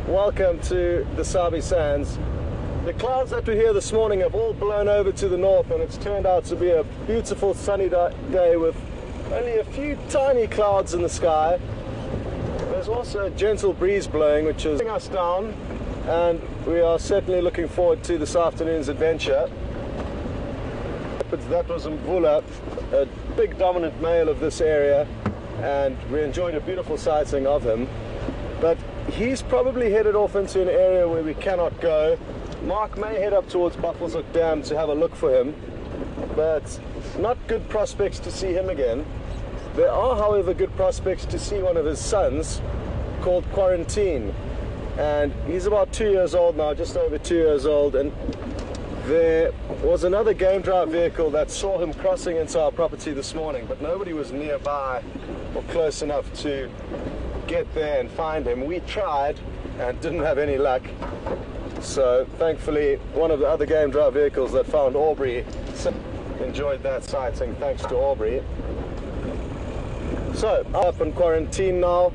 welcome to the Sabi Sands. The clouds that were here this morning have all blown over to the north, and it's turned out to be a beautiful sunny day with only a few tiny clouds in the sky. There's also a gentle breeze blowing, which is bringing us down, and we are certainly looking forward to this afternoon's adventure. That was Mvula, a big dominant male of this area, and we enjoyed a beautiful sighting of him. But he's probably headed off into an area where we cannot go. Mark may head up towards Buffelshoek Dam to have a look for him, but not good prospects to see him again. There are, however, good prospects to see one of his sons called Quarantine, and he's about 2 years old now, just over 2 years old, and there was another game drive vehicle that saw him crossing into our property this morning, but nobody was nearby or close enough to get there and find him. We tried and didn't have any luck. So thankfully, one of the other game drive vehicles that found Aubrey enjoyed that sighting, thanks to Aubrey. So up in Quarantine now,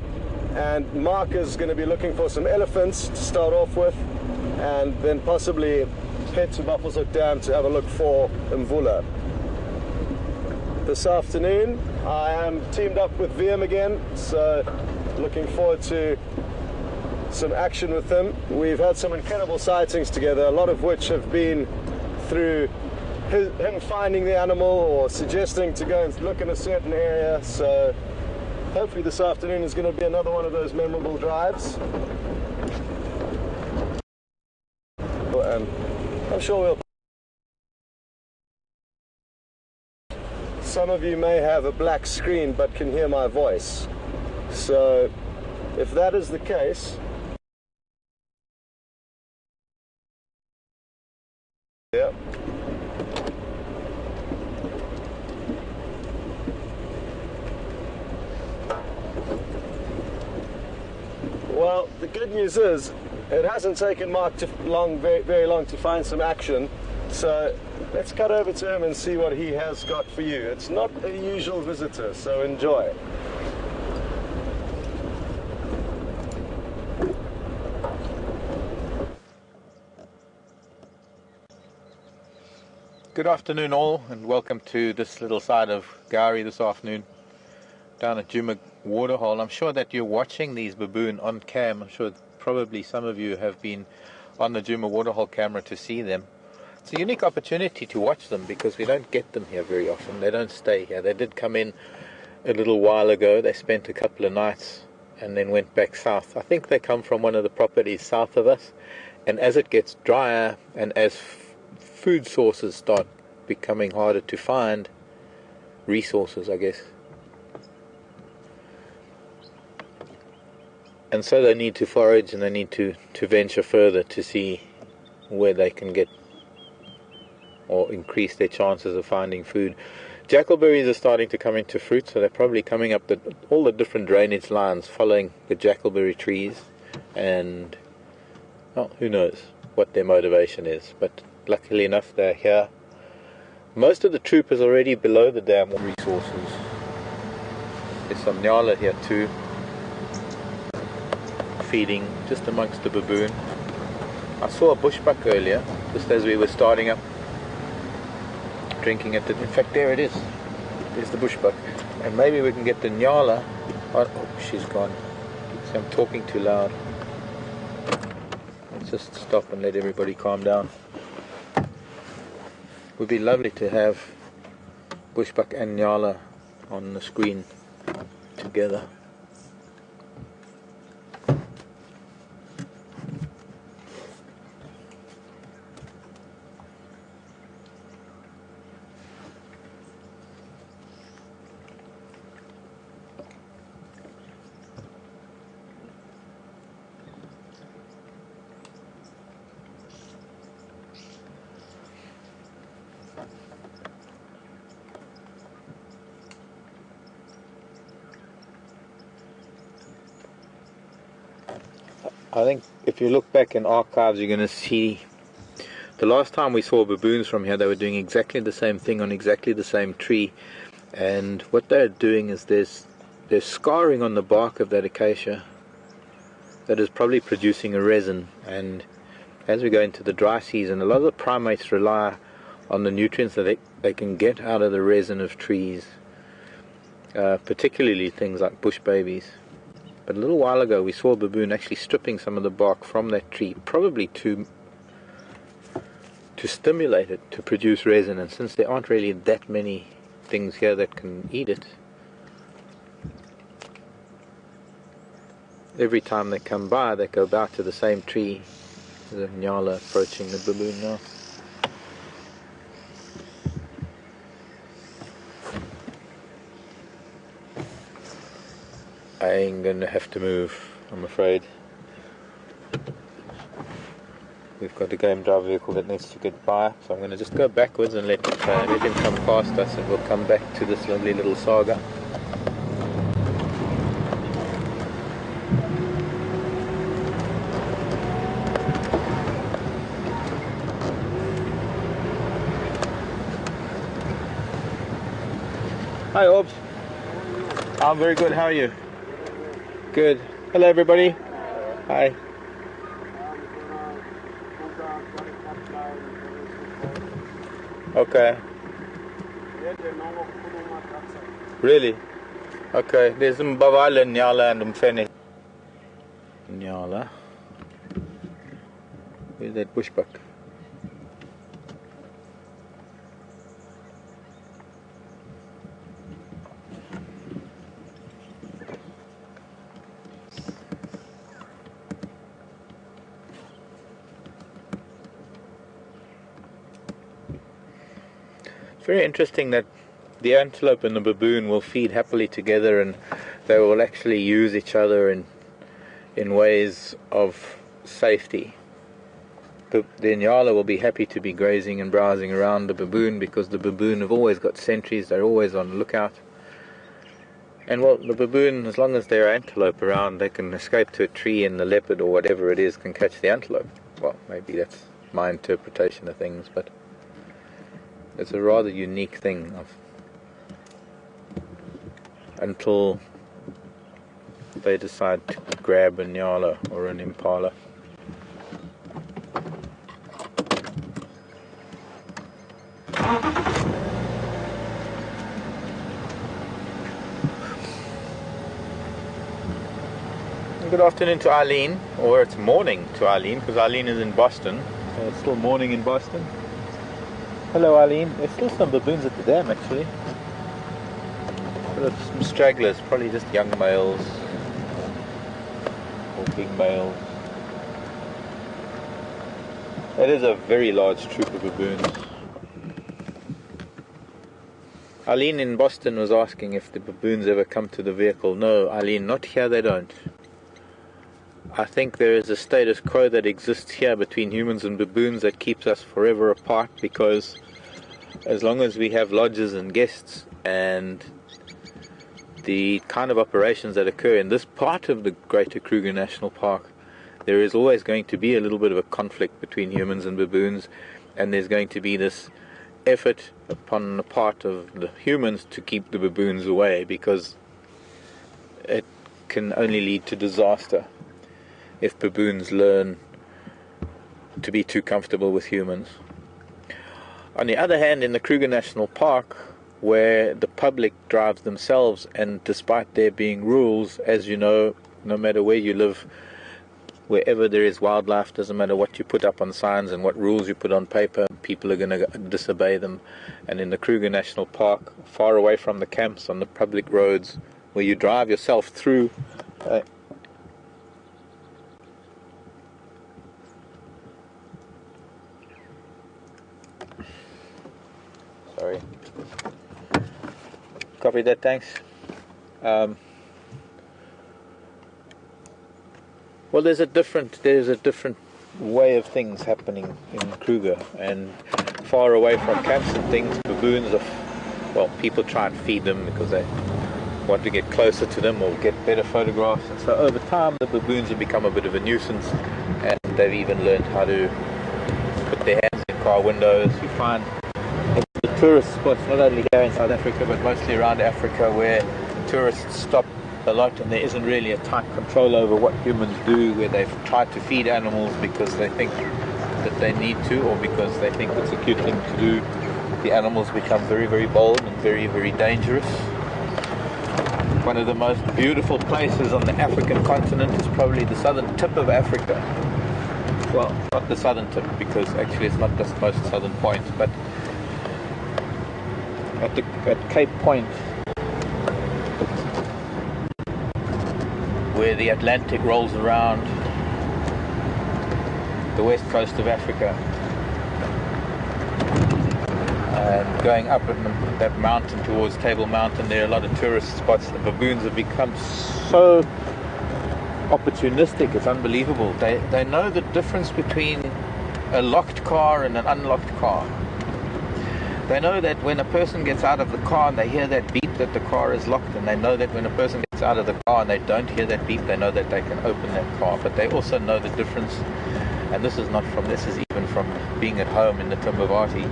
and Mark is going to be looking for some elephants to start off with, and then possibly head to Buffelshoek Dam to have a look for Mvula. This afternoon I am teamed up with VM again, so looking forward to some action with him. We've had some incredible sightings together, a lot of which have been through him finding the animal or suggesting to go and look in a certain area. So hopefully this afternoon is going to be another one of those memorable drives. And I'm sure we'll... Some of you may have a black screen but can hear my voice. So if that is the case, yeah. Well, the good news is it hasn't taken Mark very long to find some action. So let's cut over to him and see what he has got for you. It's not a usual visitor, so enjoy. Good afternoon all, and welcome to this little side of Gowrie this afternoon down at Djuma waterhole. I'm sure that you're watching these baboon on cam. I'm sure probably some of you have been on the Djuma waterhole camera to see them. It's a unique opportunity to watch them because we don't get them here very often. They don't stay here. They did come in a little while ago. They spent a couple of nights and then went back south. I think they come from one of the properties south of us, and as it gets drier and as food sources start becoming harder to find, resources I guess, and so they need to forage and they need to venture further to see where they can get or increase their chances of finding food. Jackalberries are starting to come into fruit, so they're probably coming up all the different drainage lines following the jackalberry trees, and well, who knows what their motivation is, but luckily enough they're here. Most of the troop is already below the dam resources. There's some nyala here too, feeding just amongst the baboon. I saw a bushbuck earlier, just as we were starting up, drinking at the... In fact, there it is. There's the bushbuck. And maybe we can get the nyala. Oh, she's gone. See, I'm talking too loud. Let's just stop and let everybody calm down. It would be lovely to have bushbuck and nyala on the screen together. I think if you look back in archives, you're going to see the last time we saw baboons from here, they were doing exactly the same thing on exactly the same tree. And what they're doing is there's scarring on the bark of that acacia that is probably producing a resin. And as we go into the dry season, a lot of the primates rely on the nutrients that they can get out of the resin of trees, particularly things like bush babies. But a little while ago we saw a baboon actually stripping some of the bark from that tree, probably to stimulate it to produce resin. And since there aren't really that many things here that can eat it, every time they come by they go back to the same tree. There's a nyala approaching the baboon now. I ain't gonna have to move, I'm afraid. We've got a game drive vehicle that needs to get by, so I'm gonna just go backwards and let him come past us, and we'll come back to this lovely little saga. Hi Orbs. I'm very good, how are you? Good. Hello everybody. Hi. Okay. Really? Okay. There's Mvula, Nyala and Mfene. Nyala. Where's that bushbuck? It's very interesting that the antelope and the baboon will feed happily together, and they will actually use each other in ways of safety. The nyala will be happy to be grazing and browsing around the baboon, because the baboon have always got sentries, they're always on the lookout. And well, the baboon, as long as there are antelope around, they can escape to a tree and the leopard or whatever it is can catch the antelope. Well, maybe that's my interpretation of things, but it's a rather unique thing until they decide to grab a nyala or an impala. Good afternoon to Eileen, or it's morning to Eileen, because Eileen is in Boston, so it's still morning in Boston. Hello Eileen. There's still some baboons at the dam actually. But some stragglers, probably just young males or big males. That is a very large troop of baboons. Eileen in Boston was asking if the baboons ever come to the vehicle. No, Eileen, not here, they don't. I think there is a status quo that exists here between humans and baboons that keeps us forever apart, because as long as we have lodges and guests and the kind of operations that occur in this part of the Greater Kruger National Park, there is always going to be a little bit of a conflict between humans and baboons, and there's going to be this effort upon the part of the humans to keep the baboons away, because it can only lead to disaster if baboons learn to be too comfortable with humans. On the other hand, in the Kruger National Park, where the public drives themselves, and despite there being rules, as you know, no matter where you live, wherever there is wildlife, doesn't matter what you put up on signs and what rules you put on paper, people are going to disobey them. And in the Kruger National Park, far away from the camps on the public roads, where you drive yourself through sorry. Copy that, thanks. Well, there's a different way of things happening in Kruger, and far away from camps and things, baboons people try and feed them because they want to get closer to them or get better photographs, and so over time the baboons have become a bit of a nuisance, and they've even learned how to put their hands in car windows. You find the tourist spots, not only here in South Africa but mostly around Africa, where tourists stop a lot, and there isn't really a tight control over what humans do, where they've tried to feed animals because they think that they need to, or because they think it's a cute thing to do. The animals become very, very bold and very, very dangerous. One of the most beautiful places on the African continent is probably the southern tip of Africa. Well, not the southern tip, because actually it's not the most southern point, but at Cape Point, where the Atlantic rolls around the west coast of Africa, and going up that mountain towards Table Mountain, there are a lot of tourist spots. The baboons have become so opportunistic, it's unbelievable. They know the difference between a locked car and an unlocked car. They know that when a person gets out of the car and they hear that beep, that the car is locked, and they know that when a person gets out of the car and they don't hear that beep, they know that they can open that car. But they also know the difference, and this is even from being at home in the Timbavati.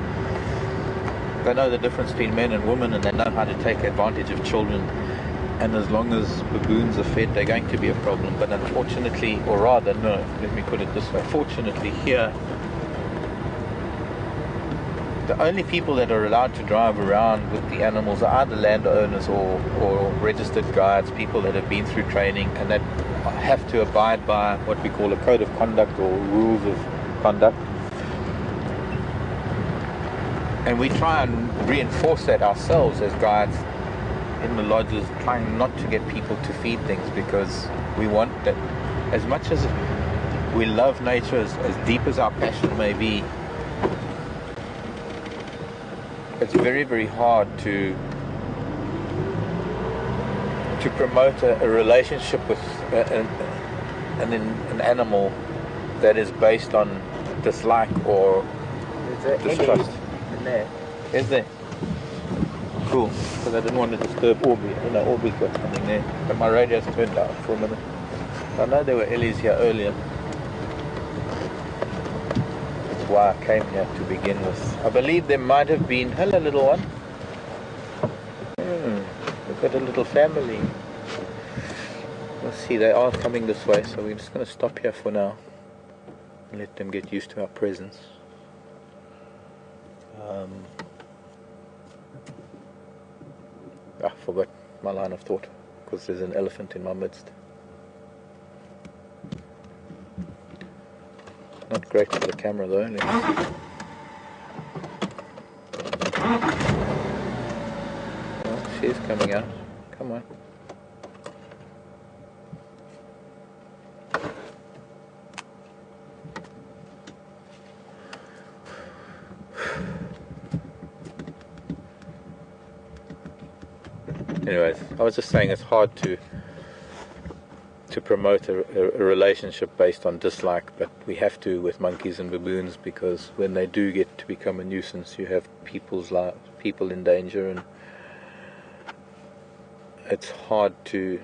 They know the difference between men and women, and they know how to take advantage of children. And as long as baboons are fed, they're going to be a problem. But unfortunately, or rather, no, let me put it this way, fortunately here, the only people that are allowed to drive around with the animals are either landowners or registered guides, people that have been through training and that have to abide by what we call a code of conduct or rules of conduct. And we try and reinforce that ourselves as guides in the lodges, trying not to get people to feed things, because we want that, as much as we love nature, as deep as our passion may be, it's very, very hard to promote a relationship with an animal that is based on dislike or distrust. In there. Is there? Cool, because I didn't want to disturb Aubrey. I don't know, Aubrey's got something there. But my radio's turned down for a minute. I know there were Ellies here earlier. That's why I came here to begin with. I believe there might have been... Hello, little one. We've got a little family. Let's see, they are coming this way, so we're just going to stop here for now. And let them get used to our presence. I forgot my line of thought because there's an elephant in my midst. Not great for the camera though. Oh, she's coming out. Come on. Anyways, I was just saying it's hard to promote a relationship based on dislike, but we have to with monkeys and baboons, because when they do get to become a nuisance, you have people's lives, people in danger, and it's hard to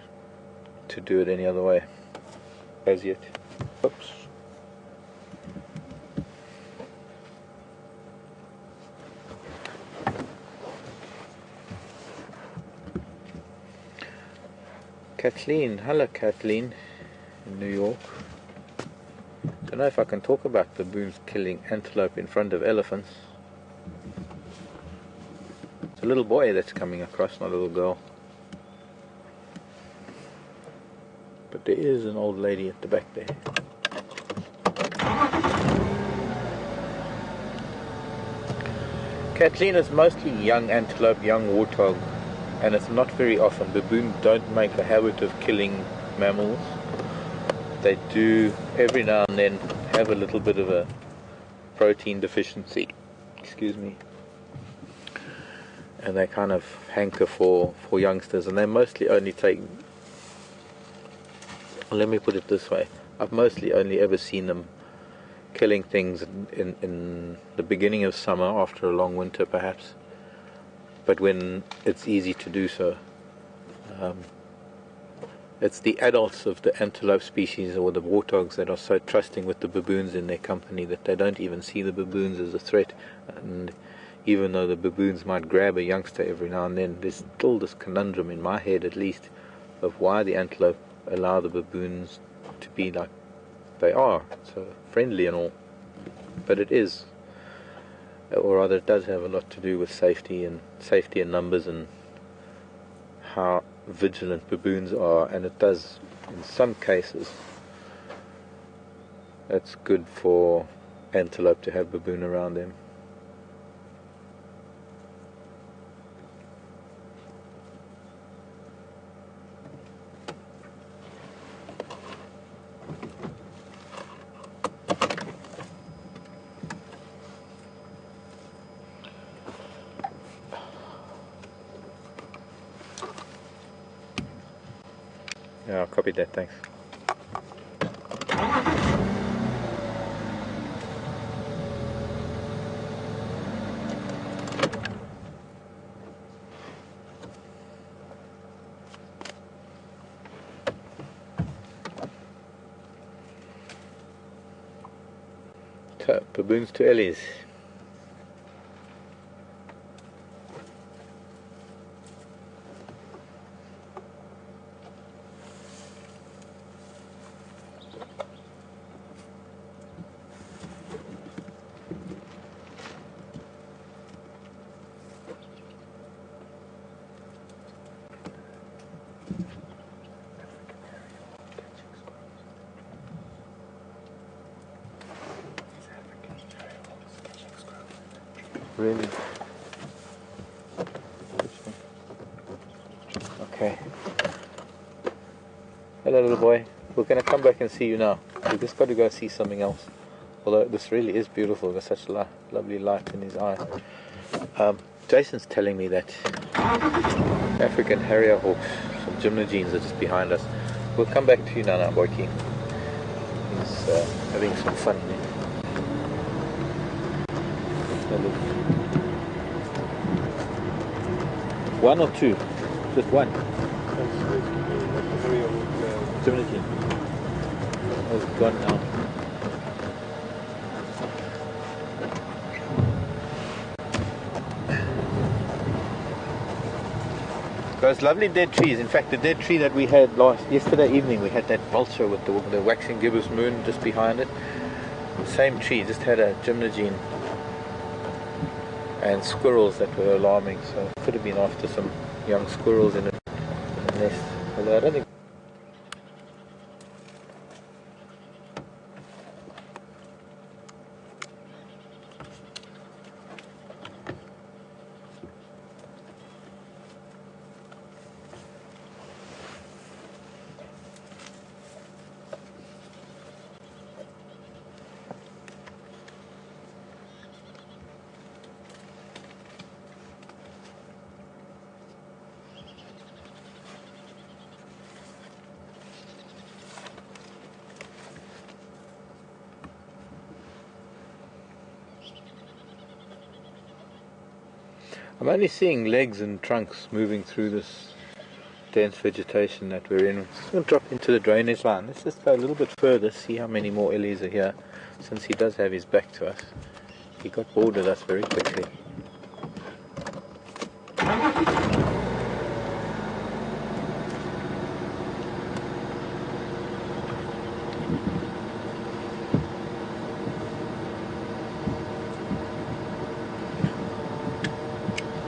do it any other way as yet. Oops. Kathleen, hello Kathleen, in New York. Don't know if I can talk about baboons killing antelope in front of elephants. It's a little boy that's coming across, not a little girl. But there is an old lady at the back there. Kathleen is mostly young antelope, young warthog. And it's not very often. Baboons don't make a habit of killing mammals. They do every now and then have a little bit of a protein deficiency. Excuse me. And they kind of hanker for youngsters, and they mostly only take... Let me put it this way. I've mostly only ever seen them killing things in the beginning of summer, after a long winter perhaps. But when it's easy to do so. It's the adults of the antelope species or the warthogs that are so trusting with the baboons in their company that they don't even see the baboons as a threat. And even though the baboons might grab a youngster every now and then, there's still this conundrum in my head at least of why the antelope allow the baboons to be like they are, so friendly and all. But it is, or rather it does have a lot to do with safety and numbers and how vigilant baboons are, and it does, in some cases, it's good for antelope to have baboon around them. Yeah, I copied that, thanks. So, baboons to Ellie's. Really? Okay. Hello, little boy. We're going to come back and see you now. We just got to go see something else. Although this really is beautiful. There's such a lovely light in his eye. Jason's telling me that African Harrier hawks, some Djuma genes, are just behind us. We'll come back to you now, Boyki. He's having some fun there. One or two? Just one? Djuma gene. Oh, it's gone now. Those lovely dead trees. In fact, the dead tree that we had yesterday evening, we had that vulture with the waxing gibbous moon just behind it. The same tree just had a Djuma gene and squirrels that were alarming. So it could have been after some young squirrels in a nest. Although I don't think. I'm only seeing legs and trunks moving through this dense vegetation that we're in. It's going to drop into the drainage line. Let's just go a little bit further, see how many more Ellies are here, since he does have his back to us. He got bored with us very quickly.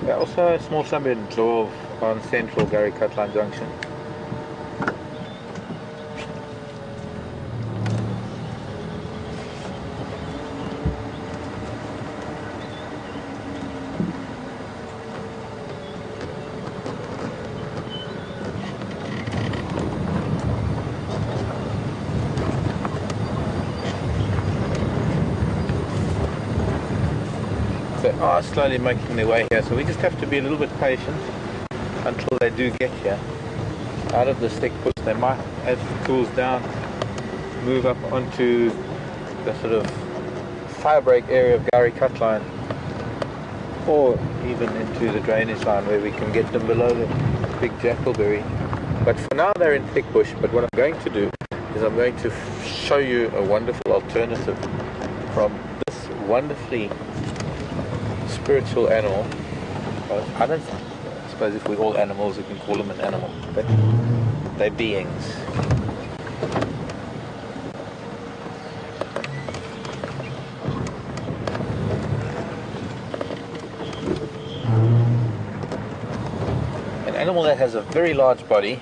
Also a small sunbed drove on central Gary Cutline Junction. Are slowly making their way here, so we just have to be a little bit patient until they do get here. Out of this thick bush, they might, as it cools down, move up onto the sort of fire break area of Gary Cutline, or even into the drainage line where we can get them below the big jackalberry. But for now they're in thick bush. But what I'm going to do is I'm going to show you a wonderful alternative from this wonderfully spiritual animal. I suppose if we're all animals, we can call him an animal. But They're beings. An animal that has a very large body,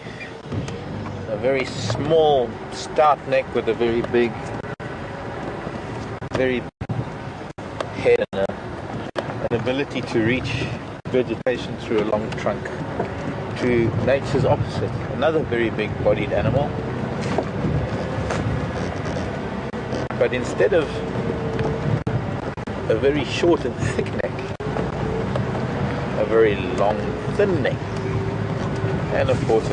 a very small, stout neck with a very big head, and an ability to reach vegetation through a long trunk, to nature's opposite, another very big-bodied animal. But instead of a very short and thick neck, a very long, thin neck, and of course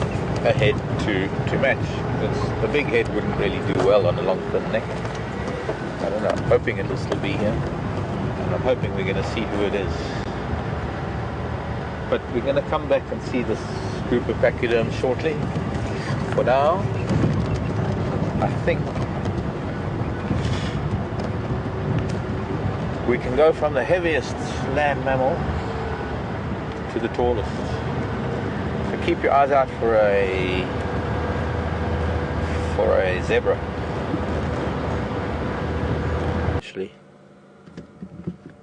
a head to match. Because a big head wouldn't really do well on a long, thin neck. I don't know, I'm hoping it'll still be here, and I'm hoping we're going to see who it is. But we're going to come back and see this group of pachyderms shortly. For now, I think we can go from the heaviest land mammal to the tallest. So keep your eyes out for a zebra. Actually,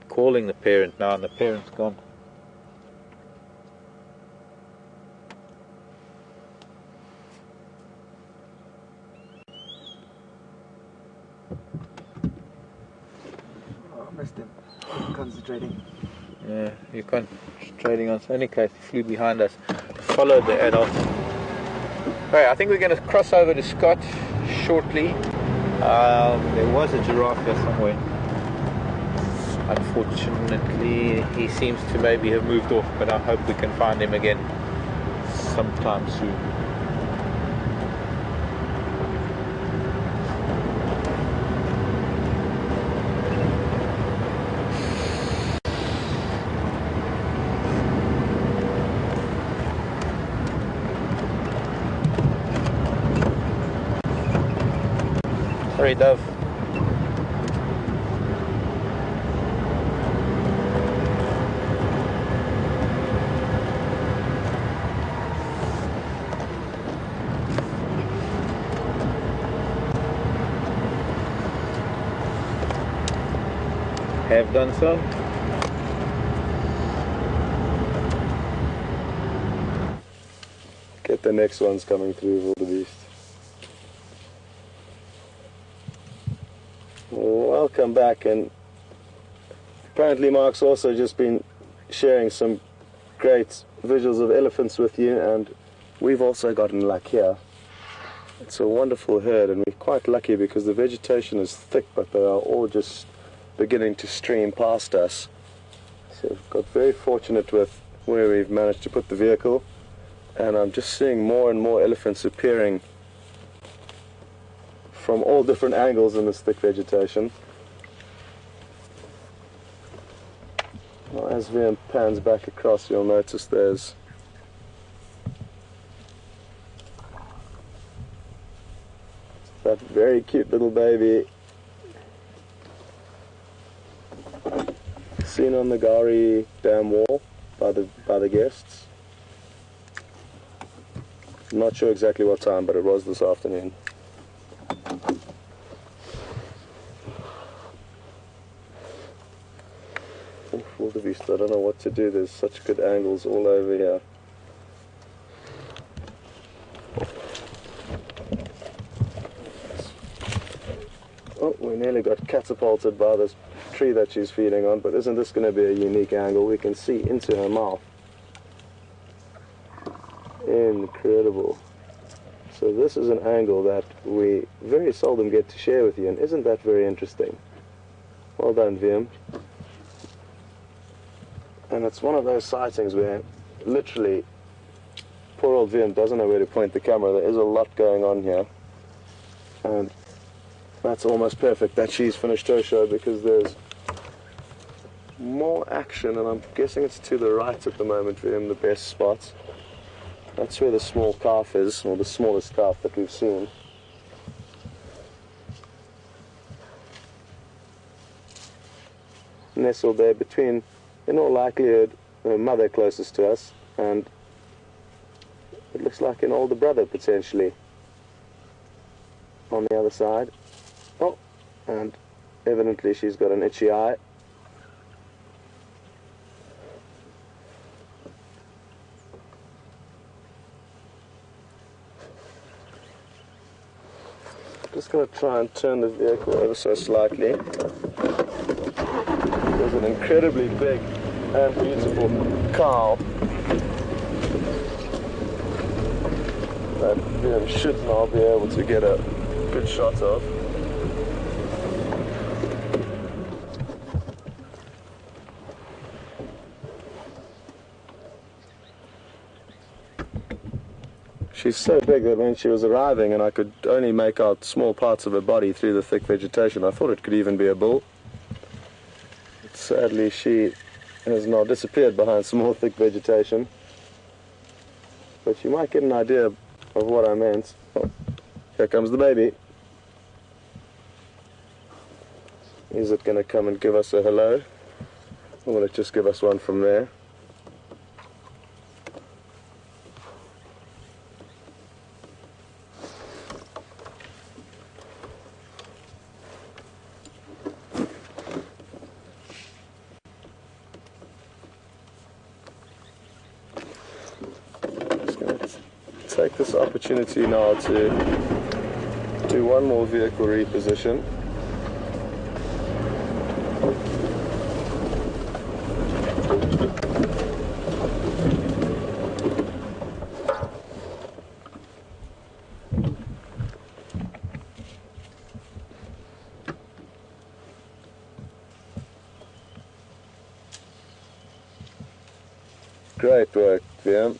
calling the parent now, and the parent's gone. Missed him. Concentrating. Yeah, you're concentrating on. So in any case, he flew behind us, followed the adult. Alright, I think we're going to cross over to Scott shortly. There was a giraffe here somewhere. Unfortunately, he seems to maybe have moved off, but I hope we can find him again sometime soon. Sorry, Dove. Have done so. Get the next ones coming through, wildebeest. Welcome back, and apparently Mark's also just been sharing some great visuals of elephants with you, and we've also gotten luck here. It's a wonderful herd, and we're quite lucky because the vegetation is thick, but they are all just beginning to stream past us. So we've got very fortunate with where we've managed to put the vehicle, and I'm just seeing more and more elephants appearing from all different angles in this thick vegetation. Well, as VM pans back across, you'll notice there's that very cute little baby seen on the Gari Dam wall by the guests. I'm not sure exactly what time, but it was this afternoon. Wildebeest, I don't know what to do. There's such good angles all over here. Oh, we nearly got catapulted by this tree that she's feeding on, but isn't this going to be a unique angle? We can see into her mouth. Incredible. So this is an angle that we very seldom get to share with you, and isn't that very interesting? Well done, VM. And it's one of those sightings where literally poor old VM doesn't know where to point the camera. There is a lot going on here, and that's almost perfect that she's finished her show, because there's more action, and I'm guessing it's to the right at the moment, VM, the best spot. That's where the small calf is, or the smallest calf that we've seen. Nestled there between, in all likelihood, the mother closest to us and It looks like an older brother, potentially. On the other side. Oh, and evidently she's got an itchy eye. Just going to try and turn the vehicle ever so slightly. There's an incredibly big and beautiful cow that we should now be able to get a good shot of. She's so big that when she was arriving and I could only make out small parts of her body through the thick vegetation, I thought it could even be a bull. But sadly, she has now disappeared behind some more thick vegetation. But you might get an idea of what I meant. Oh, here comes the baby. Is it going to come and give us a hello? Or will it just give us one from there? Take this opportunity now to do one more vehicle reposition. Great work, Liam.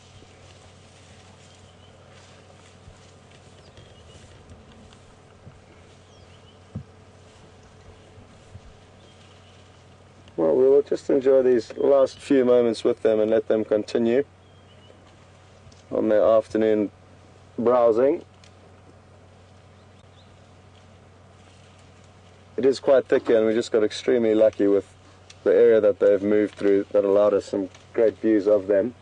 Well, we will just enjoy these last few moments with them and let them continue on their afternoon browsing. It is quite thick here and we just got extremely lucky with the area that they've moved through that allowed us some great views of them.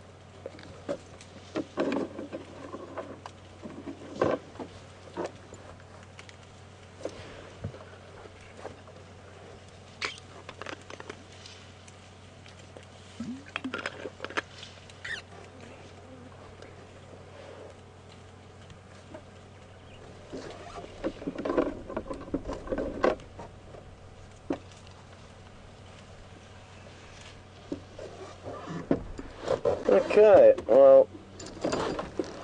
Okay, well,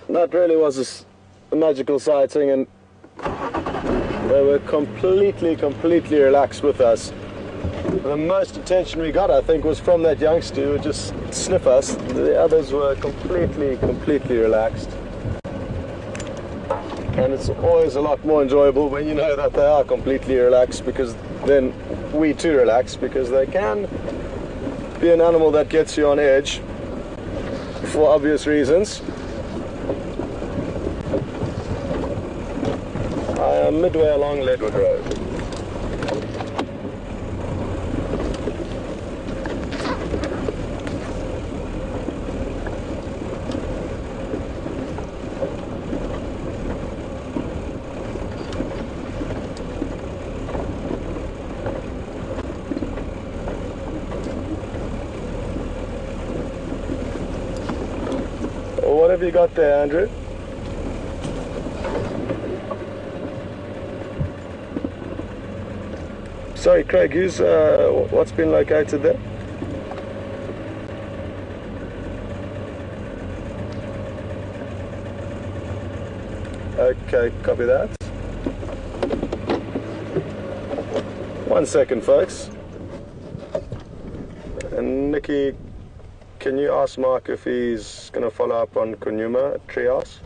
that really was a magical sighting, and they were completely relaxed with us. The most attention we got, I think, was from that youngster who would just sniff us. The others were completely relaxed. And it's always a lot more enjoyable when you know that they are completely relaxed, because then we too relax, because they can be an animal that gets you on edge for obvious reasons. I am midway along Leadwood Road. What have you got there, Andrew? Sorry, Craig, what's been located there? Okay, copy that. 1 second, folks. And Nikki, can you ask Mark if he's going to follow up on Kunyuma at Treehouse?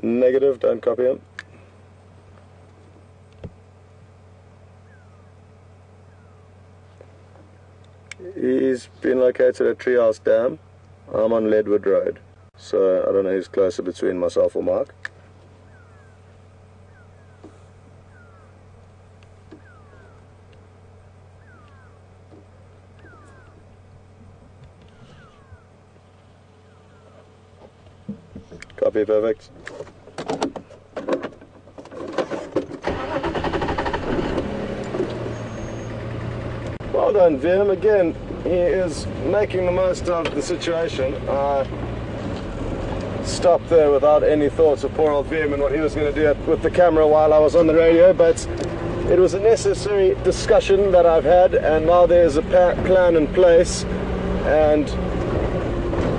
Negative, don't copy him. He's been located at Treehouse Dam. I'm on Leadwood Road. So I don't know who's closer between myself or Mark. Copy, perfect. Well done, Veerm. Again, he is making the most of the situation. I stopped there without any thoughts of poor old Veerm and what he was going to do with the camera while I was on the radio, but it was a necessary discussion that I've had, and now there's a plan in place, and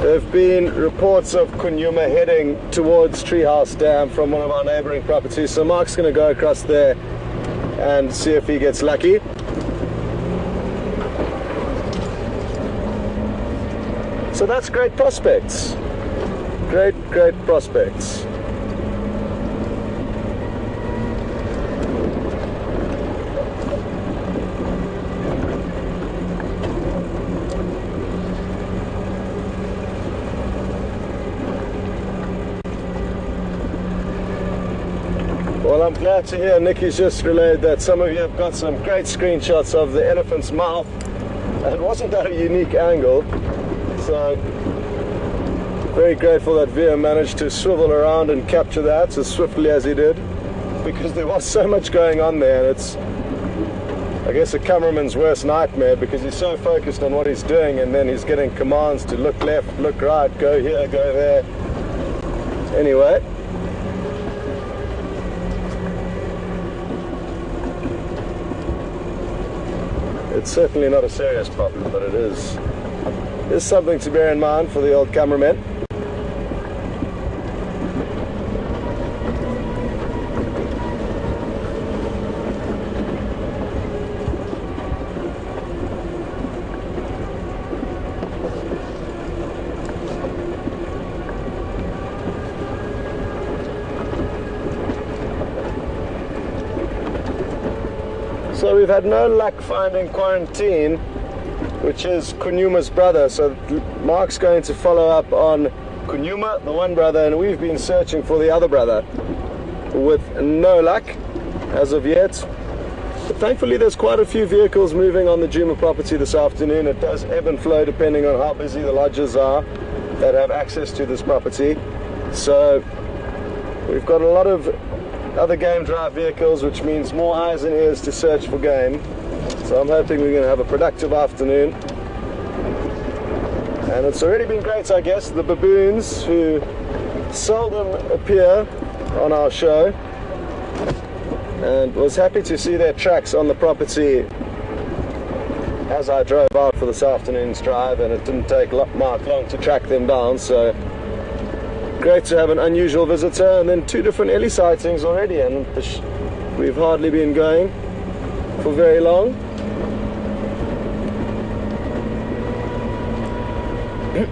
there have been reports of Kunyuma heading towards Treehouse Dam from one of our neighbouring properties, so Mark's going to go across there and see if he gets lucky. So that's great prospects. Great prospects. Well, I'm glad to hear Nicky's just relayed that some of you have got some great screenshots of the elephant's mouth, and wasn't that a unique angle? So, very grateful that Veer managed to swivel around and capture that as swiftly as he did, because there was so much going on there, and it's, I guess, a cameraman's worst nightmare, because he's so focused on what he's doing, and then he's getting commands to look left, look right, go here, go there. Anyway, it's certainly not a serious problem, but it is something to bear in mind for the old cameraman. So we've had no luck finding Quarantine, which is Kunyuma's brother. So Mark's going to follow up on Kunyuma, the one brother, and we've been searching for the other brother with no luck as of yet. But thankfully there's quite a few vehicles moving on the Djuma property this afternoon. It does ebb and flow depending on how busy the lodges are that have access to this property. So we've got a lot of other game drive vehicles, which means more eyes and ears to search for game. So I'm hoping we're going to have a productive afternoon. And it's already been great, I guess. The baboons, who seldom appear on our show, and was happy to see their tracks on the property as I drove out for this afternoon's drive, and it didn't take Mark long to track them down. So great to have an unusual visitor, and then 2 different Ellie sightings already, and we've hardly been going for very long. There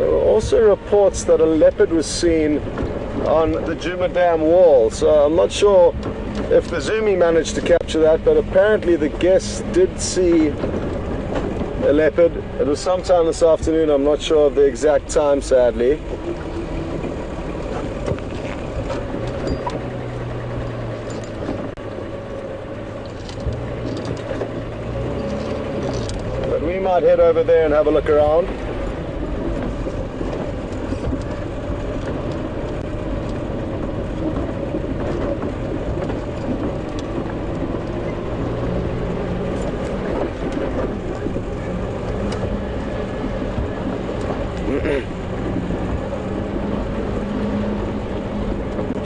were also reports that a leopard was seen on the Djuma Dam wall, so I'm not sure if the Zoomy managed to capture that, but apparently the guests did see a leopard. It was sometime this afternoon, I'm not sure of the exact time, sadly. But we might head over there and have a look around.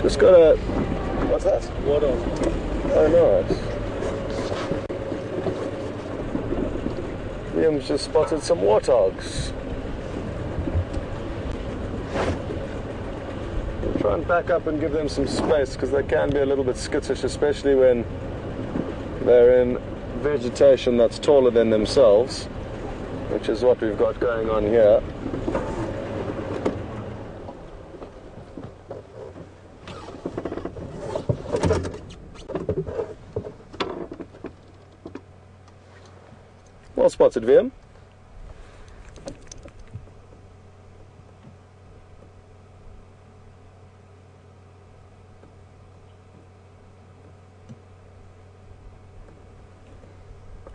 Just got a... what's that? Warthog. Oh, nice. Liam's just spotted some warthogs. We'll try and back up and give them some space, because they can be a little bit skittish, especially when they're in vegetation that's taller than themselves, which is what we've got going on here. Well spotted, Liam.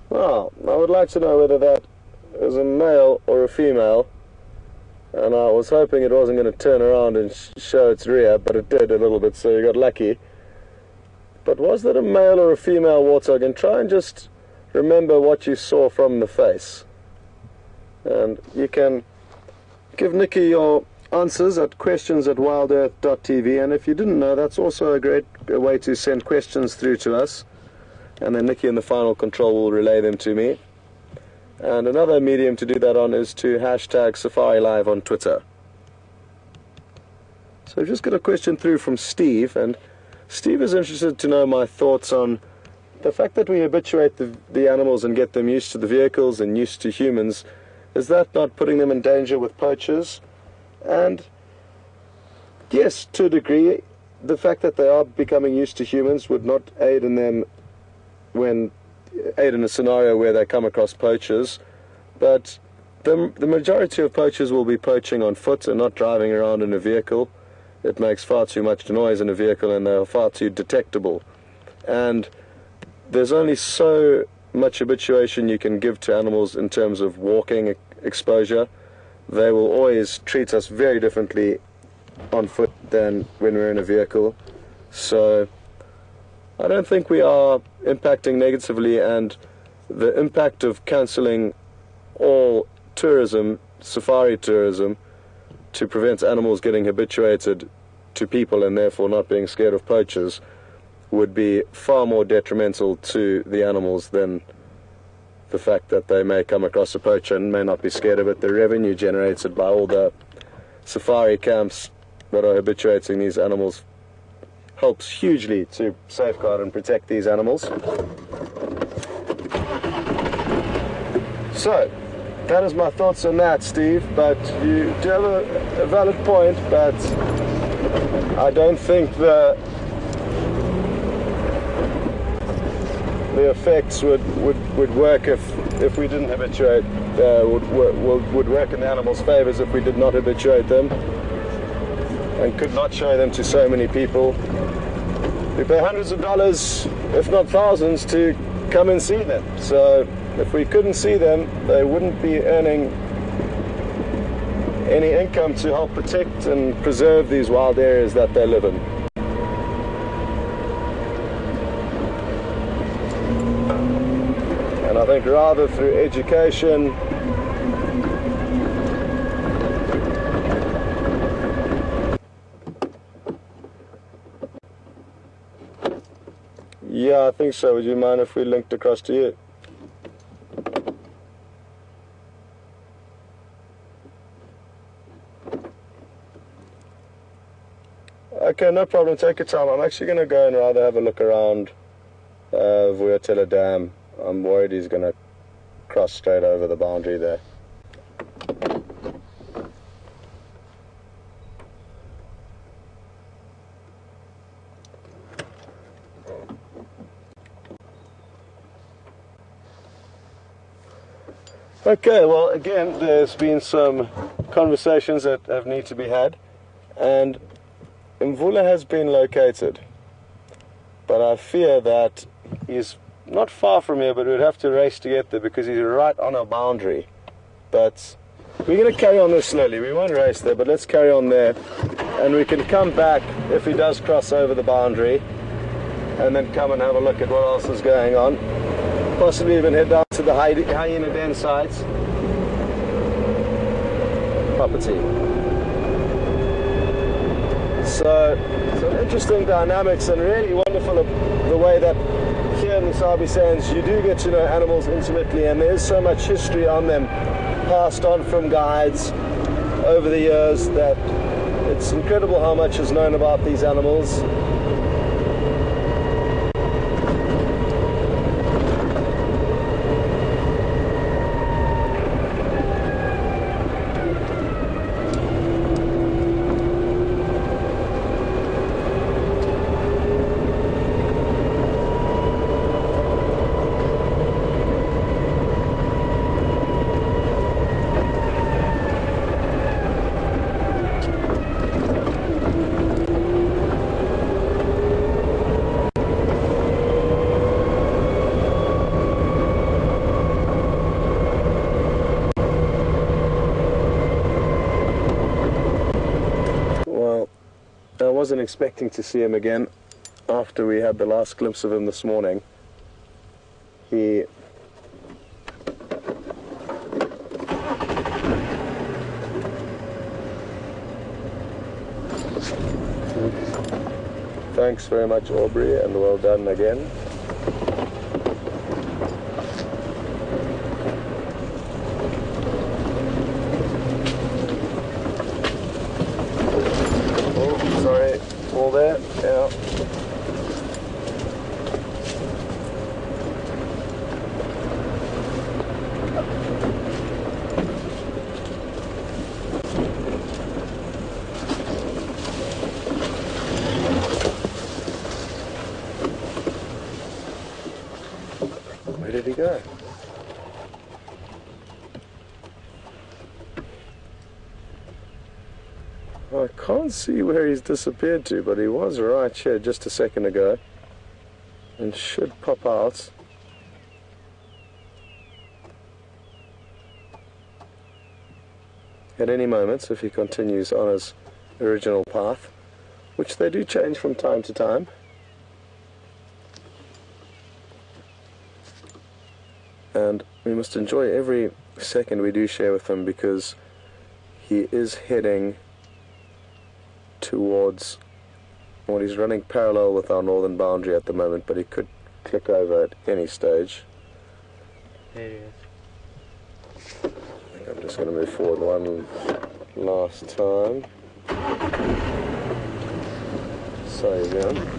Well, I would like to know whether that is a male or a female, and I was hoping it wasn't going to turn around and show its rear, but it did a little bit, so you got lucky. But was that a male or a female warthog? And try and just remember what you saw from the face. And you can give Nikki your answers at questions@wildearth.tv, and if you didn't know, that's also a great way to send questions through to us. And then Nikki in the final control will relay them to me. And another medium to do that on is to hashtag Safari Live on Twitter. So we've just got a question through from Steve, and Steve is interested to know my thoughts on the fact that we habituate the animals and get them used to the vehicles and used to humans. Is that not putting them in danger with poachers? And yes, to a degree, the fact that they are becoming used to humans would not aid in them aid in a scenario where they come across poachers, but the majority of poachers will be poaching on foot and not driving around in a vehicle. It makes far too much noise in a vehicle, and they are far too detectable. And there's only so much habituation you can give to animals in terms of walking exposure. They will always treat us very differently on foot than when we're in a vehicle. So I don't think we are impacting negatively, and the impact of cancelling all tourism, safari tourism, to prevent animals getting habituated to people and therefore not being scared of poachers would be far more detrimental to the animals than the fact that they may come across a poacher and may not be scared of it. The revenue generated by all the safari camps that are habituating these animals helps hugely to safeguard and protect these animals. So, that is my thoughts on that, Steve, but you do have a valid point, but I don't think the effects would work if we didn't habituate, would work in the animals' favours if we did not habituate them and could not show them to so many people. We pay hundreds of dollars, if not thousands, to come and see them. So if we couldn't see them, they wouldn't be earning any income to help protect and preserve these wild areas that they live in. And I think rather through education, yeah, I think so. Would you mind if we linked across to you? Okay, no problem. Take your time. I'm actually going to go and rather have a look around Mvula Dam. I'm worried he's going to cross straight over the boundary there. Okay, well, again, there's been some conversations that have need to be had, and Mvula has been located, but I fear that he's not far from here, but we'd have to race to get there because he's right on our boundary. But we're going to carry on this slowly. We won't race there, but let's carry on there, and we can come back if he does cross over the boundary, and then come and have a look at what else is going on. Possibly even head down to the hyena den sites. Property. So, some interesting dynamics, and really wonderful the way that here in the Sabi Sands you do get to know animals intimately, and there's so much history on them passed on from guides over the years that it's incredible how much is known about these animals. I wasn't expecting to see him again after we had the last glimpse of him this morning. He Thanks very much, Aubrey, and well done again. Oh, sorry, all there? Yeah. Where did he go? I can't see where he's disappeared to, but he was right here just a second ago and should pop out. At any moment if he continues on his original path, which they do change from time to time. And we must enjoy every second we do share with him, because he is heading towards, well, he's running parallel with our northern boundary at the moment, but he could click over at any stage. There he is. I think I'm just going to move forward one last time. Sorry again.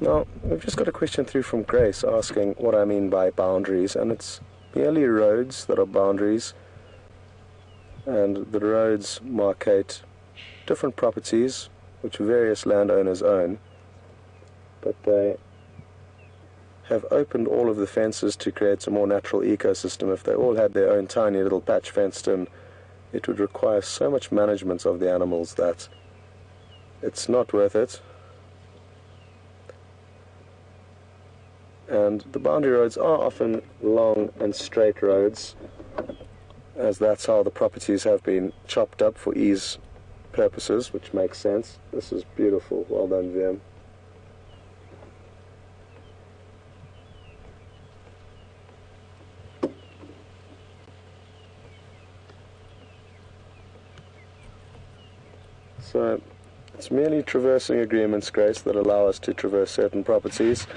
Now, we've just got a question through from Grace asking what I mean by boundaries, and it's merely roads that are boundaries, and the roads markate different properties which various landowners own, but they have opened all of the fences to create a more natural ecosystem. If they all had their own tiny little patch fenced in, it would require so much management of the animals that it's not worth it. And the boundary roads are often long and straight roads, as that's how the properties have been chopped up for ease purposes, which makes sense. This is beautiful. Well done, VM. So it's merely traversing agreements, Grace, that allow us to traverse certain properties.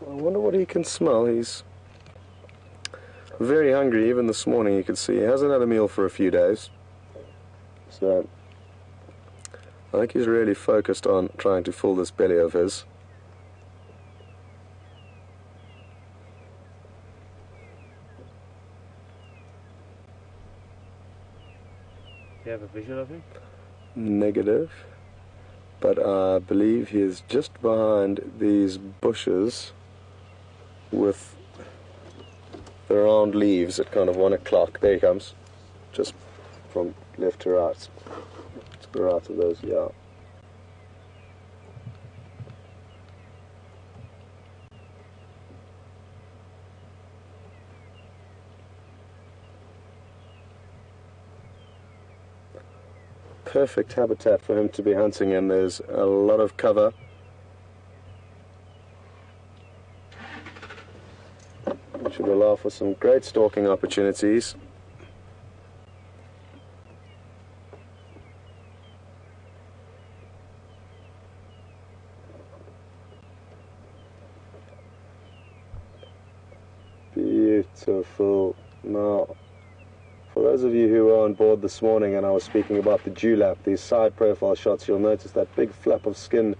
I wonder what he can smell. He's very hungry. Even this morning you could see he hasn't had a meal for a few days. So I think he's really focused on trying to fill this belly of his. Do you have a visual of him? Negative. But I believe he is just behind these bushes with the round leaves at kind of 1 o'clock. There he comes, just from left to right. To the right of those, yeah. Perfect habitat for him to be hunting in. There's a lot of cover. Which would allow for some great stalking opportunities. to a full. Now, for those of you who were on board this morning and I was speaking about the dewlap, these side profile shots, you'll notice that big flap of skin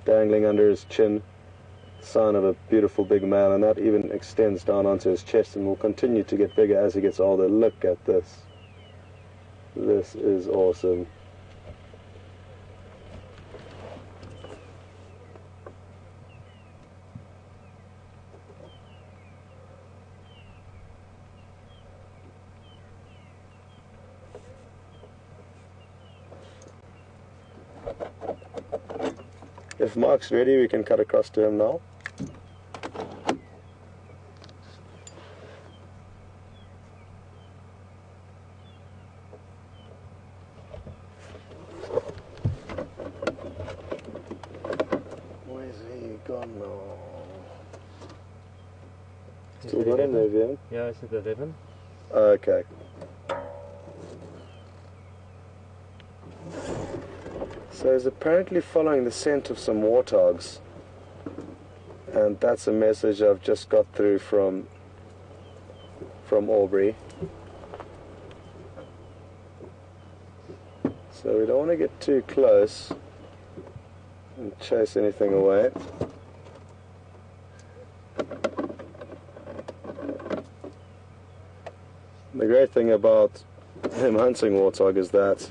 dangling under his chin, sign of a beautiful big male, and that even extends down onto his chest and will continue to get bigger as he gets older. Look at this. This is awesome. If Mark's ready, we can cut across to him now. Where's he gone now? Still got him there, Vian? Yeah, it's at 11. Okay. So he's apparently following the scent of some warthogs, and that's a message I've just got through from Aubrey. So we don't want to get too close and chase anything away. The great thing about him hunting warthog is that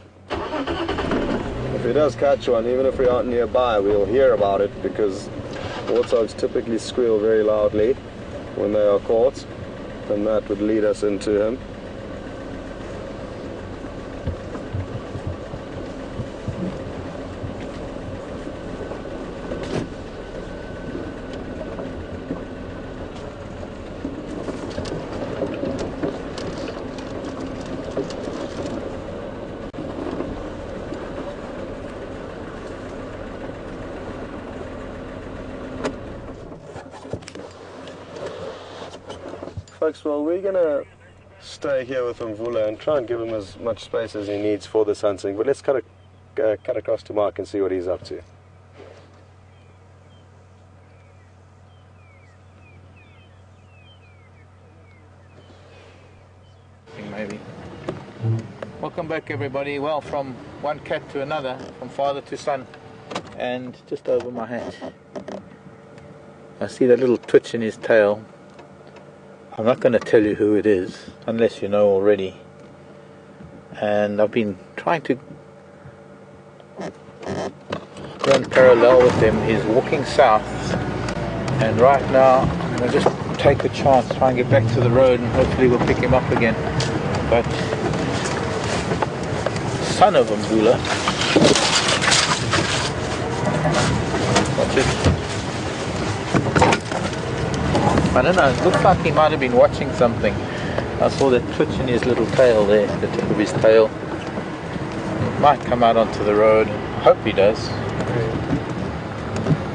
if he does catch one, even if we aren't nearby, we'll hear about it, because warthogs typically squeal very loudly when they are caught, and that would lead us into him. Folks, well, we're going to stay here with Mvula and try and give him as much space as he needs for this hunting, but let's cut across to Mark and see what he's up to. Maybe. Welcome back, everybody. Well, from one cat to another, from father to son, and just over my hat I see that little twitch in his tail. I'm not going to tell you who it is, unless you know already. And I've been trying to run parallel with him. He's walking south, and right now I'm going to just take a chance, try and get back to the road, and hopefully we'll pick him up again. But son of Mvula, watch it. I don't know, it looks like he might have been watching something. I saw that twitch in his little tail there, the tip of his tail. He might come out onto the road. I hope he does.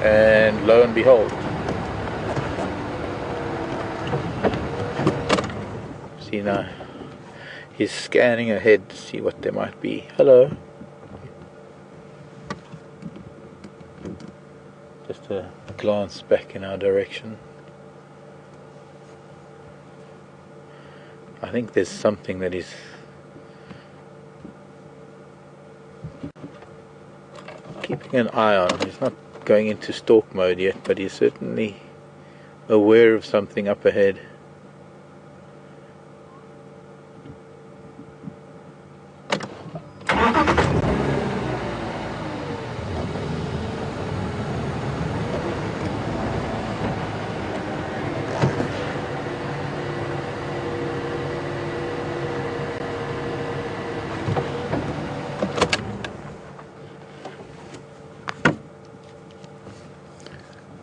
And lo and behold. See now, he's scanning ahead to see what there might be. Hello. Just a glance back in our direction. I think there's something that he's keeping an eye on. He's not going into stalk mode yet, but he's certainly aware of something up ahead.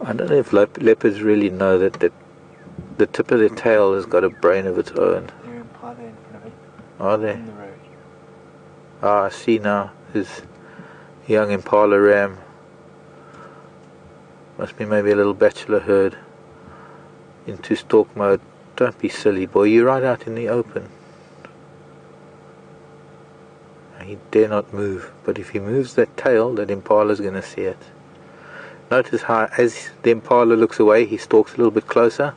I don't know if leopards really know that the tip of their tail has got a brain of its own. They're in Impala in front of it. Are they? On the road. Ah, I see now. There's a young Impala ram. Must be maybe a little bachelor herd into stalk mode. Don't be silly, boy. You're right out in the open. He dare not move. But if he moves that tail, that Impala's going to see it. Notice how as the Impala looks away, he stalks a little bit closer.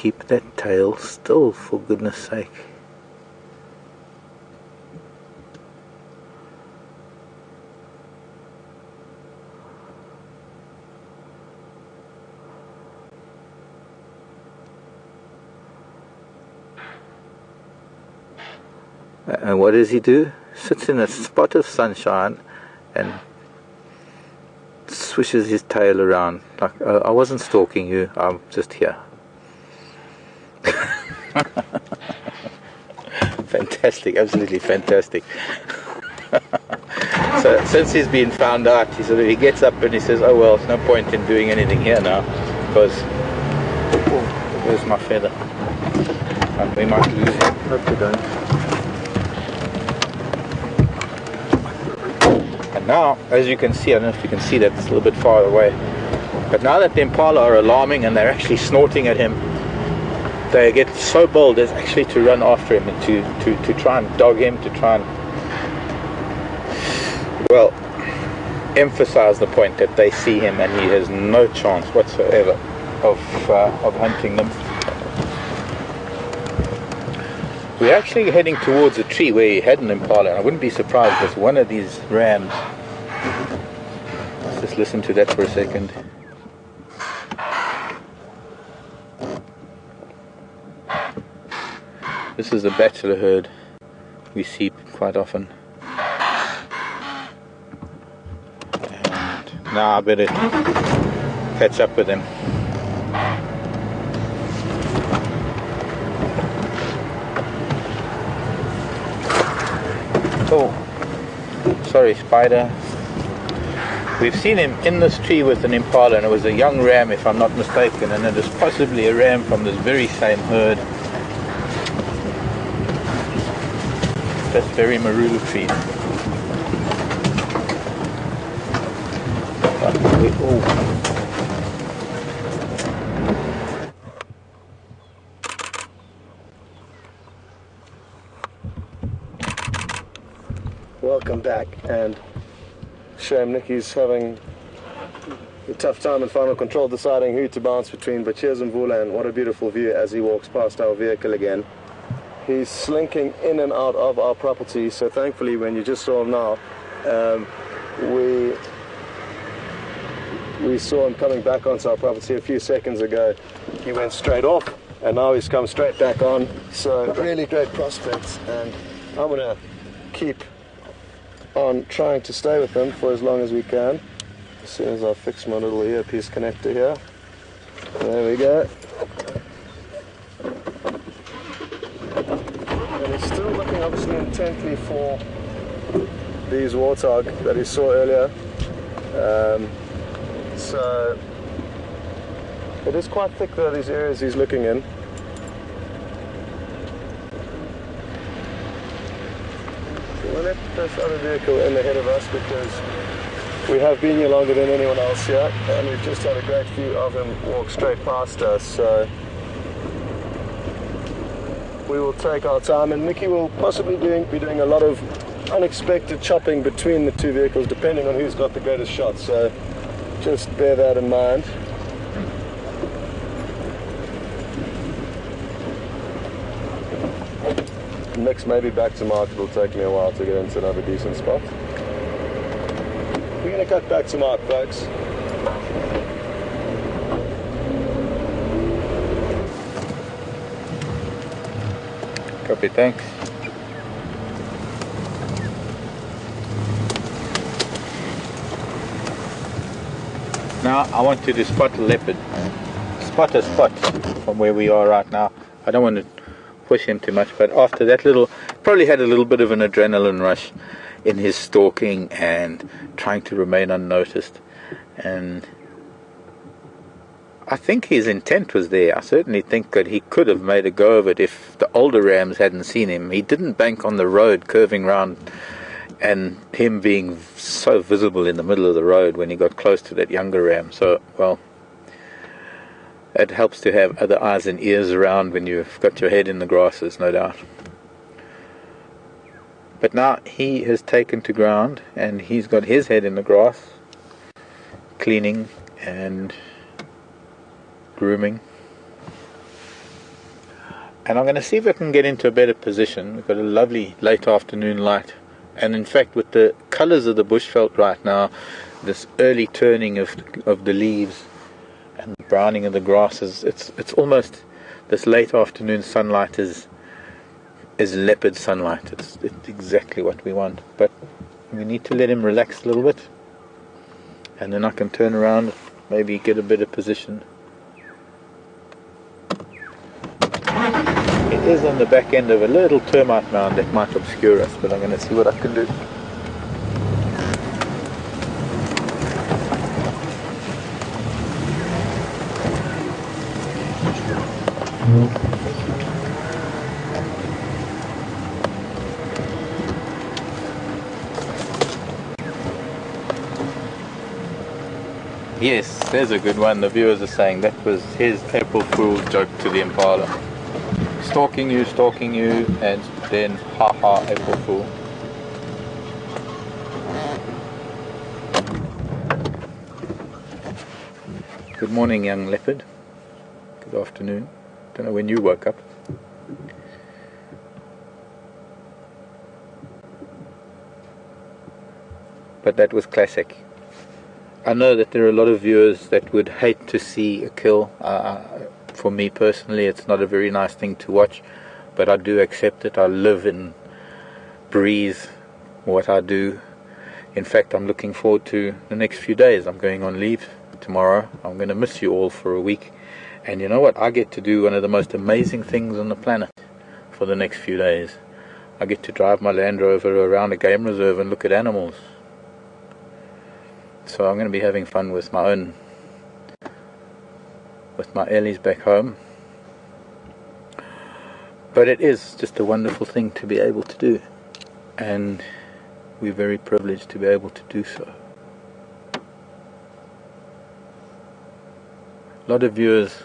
keep that tail still, for goodness sake. And what does he do? Sits in a spot of sunshine and swishes his tail around like, I wasn't stalking you, I'm just here. Fantastic, absolutely fantastic. So since he's been found out, he gets up and he says, oh well, there's no point in doing anything here now, because where's my feather? And we might lose him. Hope we don't. And now, as you can see, I don't know if you can see that, it's a little bit far away, but now that the impala are alarming and they're actually snorting at him, they get so bold as actually to run after him and to try and dog him, to try and, well, emphasize the point that they see him and he has no chance whatsoever of hunting them. We're actually heading towards a tree where he had an impala, and I wouldn't be surprised if one of these rams. Let's just listen to that for a second. This is a bachelor herd we see quite often. And now I better catch up with him. Oh, sorry, spider. We've seen him in this tree with an impala, and it was a young ram if I'm not mistaken, and it is possibly a ram from this very same herd. That's very Mvula tree. Welcome back, and shame Nicky's having a tough time in final control deciding who to bounce between, but here's Mvula, and what a beautiful view as he walks past our vehicle again. He's slinking in and out of our property, so thankfully when you just saw him now, we saw him coming back onto our property a few seconds ago. He went straight off and now he's come straight back on, so really great prospects, and I'm going to keep on trying to stay with him for as long as we can. As soon as I fix my little earpiece connector here. There we go. And he's still looking obviously intently for these warthog that he saw earlier. So it is quite thick though, these areas he's looking in. We'll let this other vehicle in ahead of us because we have been here longer than anyone else here, and we've just had a great view of him walk straight past us, so we will take our time, and Mickey will possibly be doing a lot of unexpected chopping between the two vehicles depending on who's got the greatest shot, so just bear that in mind. Next, maybe back to Mark, it'll take me a while to get into another decent spot. We're going to cut back to Mark, folks. Copy, thanks. Now I want you to spot a leopard. Spot a spot from where we are right now. I don't want to push him too much, but after that probably had a little bit of an adrenaline rush in his stalking and trying to remain unnoticed, and I think his intent was there. I certainly think that he could have made a go of it if the older rams hadn't seen him. He didn't bank on the road curving round, and him being so visible in the middle of the road when he got close to that younger ram. So, well, it helps to have other eyes and ears around when you've got your head in the grasses, no doubt. But now he has taken to ground and he's got his head in the grass, cleaning and grooming. And I'm going to see if I can get into a better position. We've got a lovely late afternoon light. And in fact, with the colours of the bushveld right now, this early turning of the leaves and the browning of the grasses, it's almost, this late afternoon sunlight is leopard sunlight. It's exactly what we want. But we need to let him relax a little bit. And then I can turn around, maybe get a better position. It is on the back end of a little termite mound that might obscure us, but I'm going to see what I can do. Yes, there's a good one. The viewers are saying that was his April Fool's joke to the impala. Stalking you, and then ha, April Fool. Good morning, young leopard. Good afternoon. Don't know when you woke up. But that was classic. I know that there are a lot of viewers that would hate to see a kill. For me personally, it's not a very nice thing to watch, but I do accept it. I live and breathe what I do. In fact, I'm looking forward to the next few days. I'm going on leave tomorrow. I'm going to miss you all for a week. And you know what? I get to do one of the most amazing things on the planet for the next few days. I get to drive my Land Rover around a game reserve and look at animals. So I'm going to be having fun with my Ellies back home. But it is just a wonderful thing to be able to do, and we're very privileged to be able to do so. A lot of viewers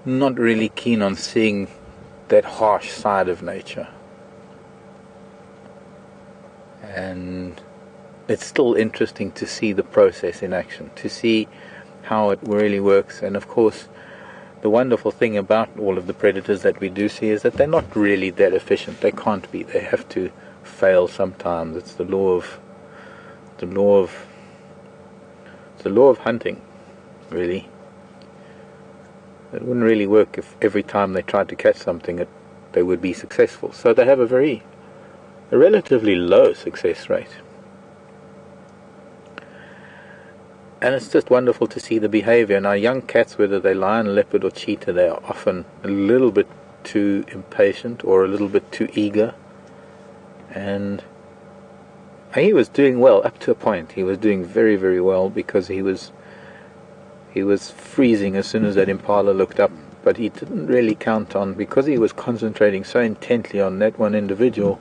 not really keen on seeing that harsh side of nature, and it's still interesting to see the process in action, to see how it really works. And of course, the wonderful thing about all of the predators that we do see is that they're not really that efficient. They can't be. They have to fail sometimes. It's the law of hunting, really. It wouldn't really work if every time they tried to catch something they would be successful. So they have a relatively low success rate. And it's just wonderful to see the behavior. Now, young cats, whether they're lion, leopard or cheetah, they are often a little bit too impatient or a little bit too eager. And he was doing well up to a point. He was doing very, very well, because he was freezing as soon as that impala looked up. But he didn't really count on, because he was concentrating so intently on that one individual,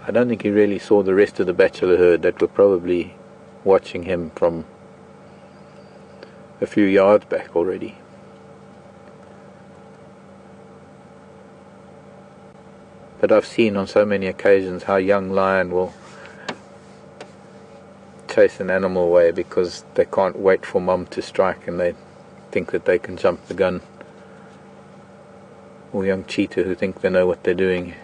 I don't think he really saw the rest of the bachelor herd that were probably watching him from a few yards back already. But I've seen on so many occasions how young lion will chase an animal away because they can't wait for mum to strike and they think that they can jump the gun. Or young cheetah who think they know what they're doing.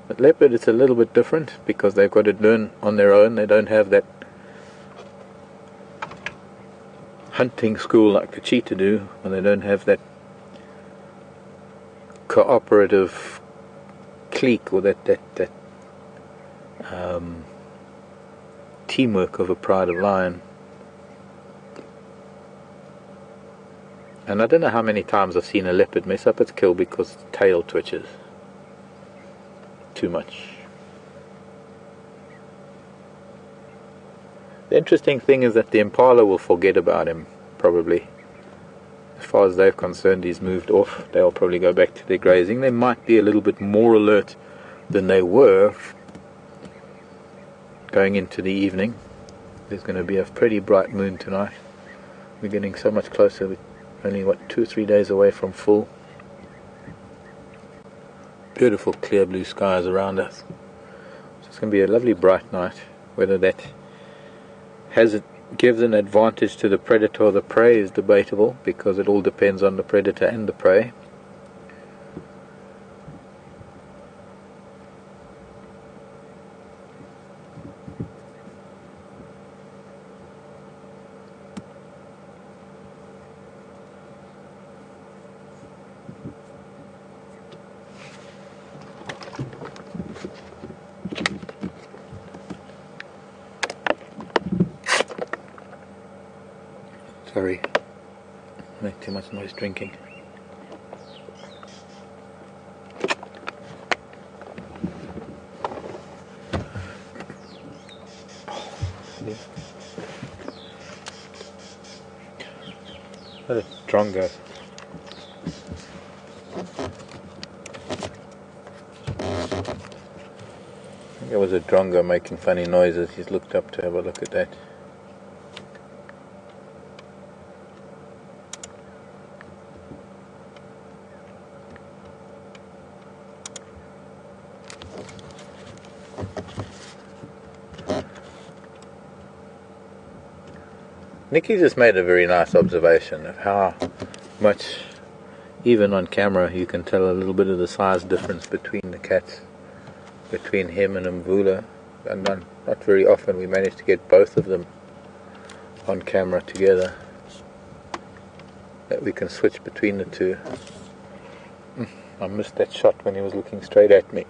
But leopard, it's a little bit different because they've got to learn on their own. They don't have that hunting school like the cheetah do, and they don't have that cooperative clique or that teamwork of a pride of lion. And I don't know how many times I've seen a leopard mess up its kill because the tail twitches too much. The interesting thing is that the impala will forget about him, probably. As far as they're concerned, he's moved off. They'll probably go back to their grazing. They might be a little bit more alert than they were going into the evening. There's going to be a pretty bright moon tonight. We're getting so much closer. We're only, 2 or 3 days away from full. Beautiful clear blue skies around us. So it's going to be a lovely bright night. Whether that has it gives an advantage to the predator or the prey is debatable, because it all depends on the predator and the prey. Sorry, make too much noise drinking. What a drongo. I think there was a drongo making funny noises. He's looked up to have a look at that. Nikki just made a very nice observation of how much, even on camera, you can tell a little bit of the size difference between the cats, between him and Mvula. And not very often we manage to get both of them on camera together, that we can switch between the two. I missed that shot when he was looking straight at me.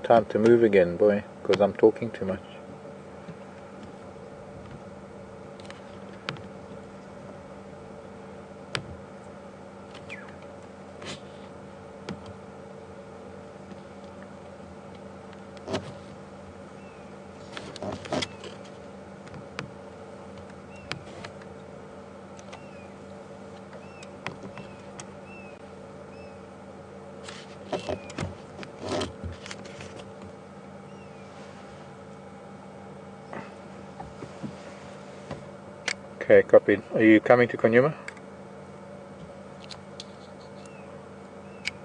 Time to move again, boy, because I'm talking too much. Okay, copied. Are you coming to Kunyuma?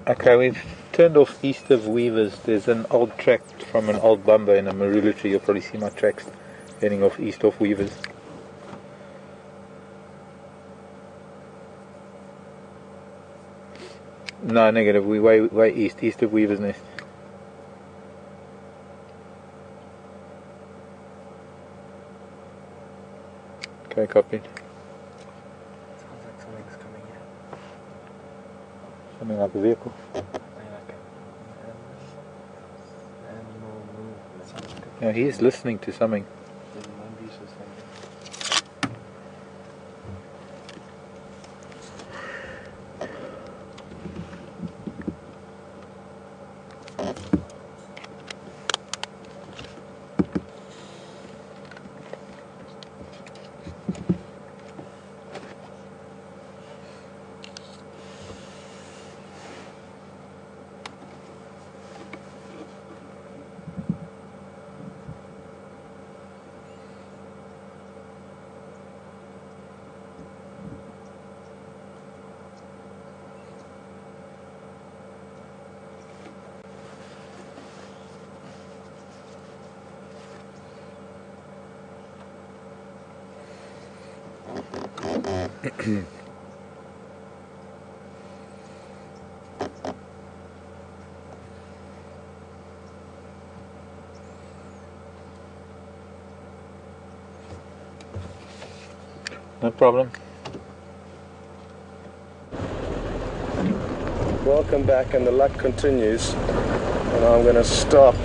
Okay, we've turned off east of Weavers. There's an old track from an old bumper in a marula tree. You'll probably see my tracks heading off east of Weavers. No, negative. We way east of Weaver's Nest. Okay, copied. Sounds like something's coming in. Something like a vehicle. Like an animal movement. Sounds like Yeah, he's listening to something. mongoose or something. No problem. Welcome back, and the luck continues. And I'm going to stop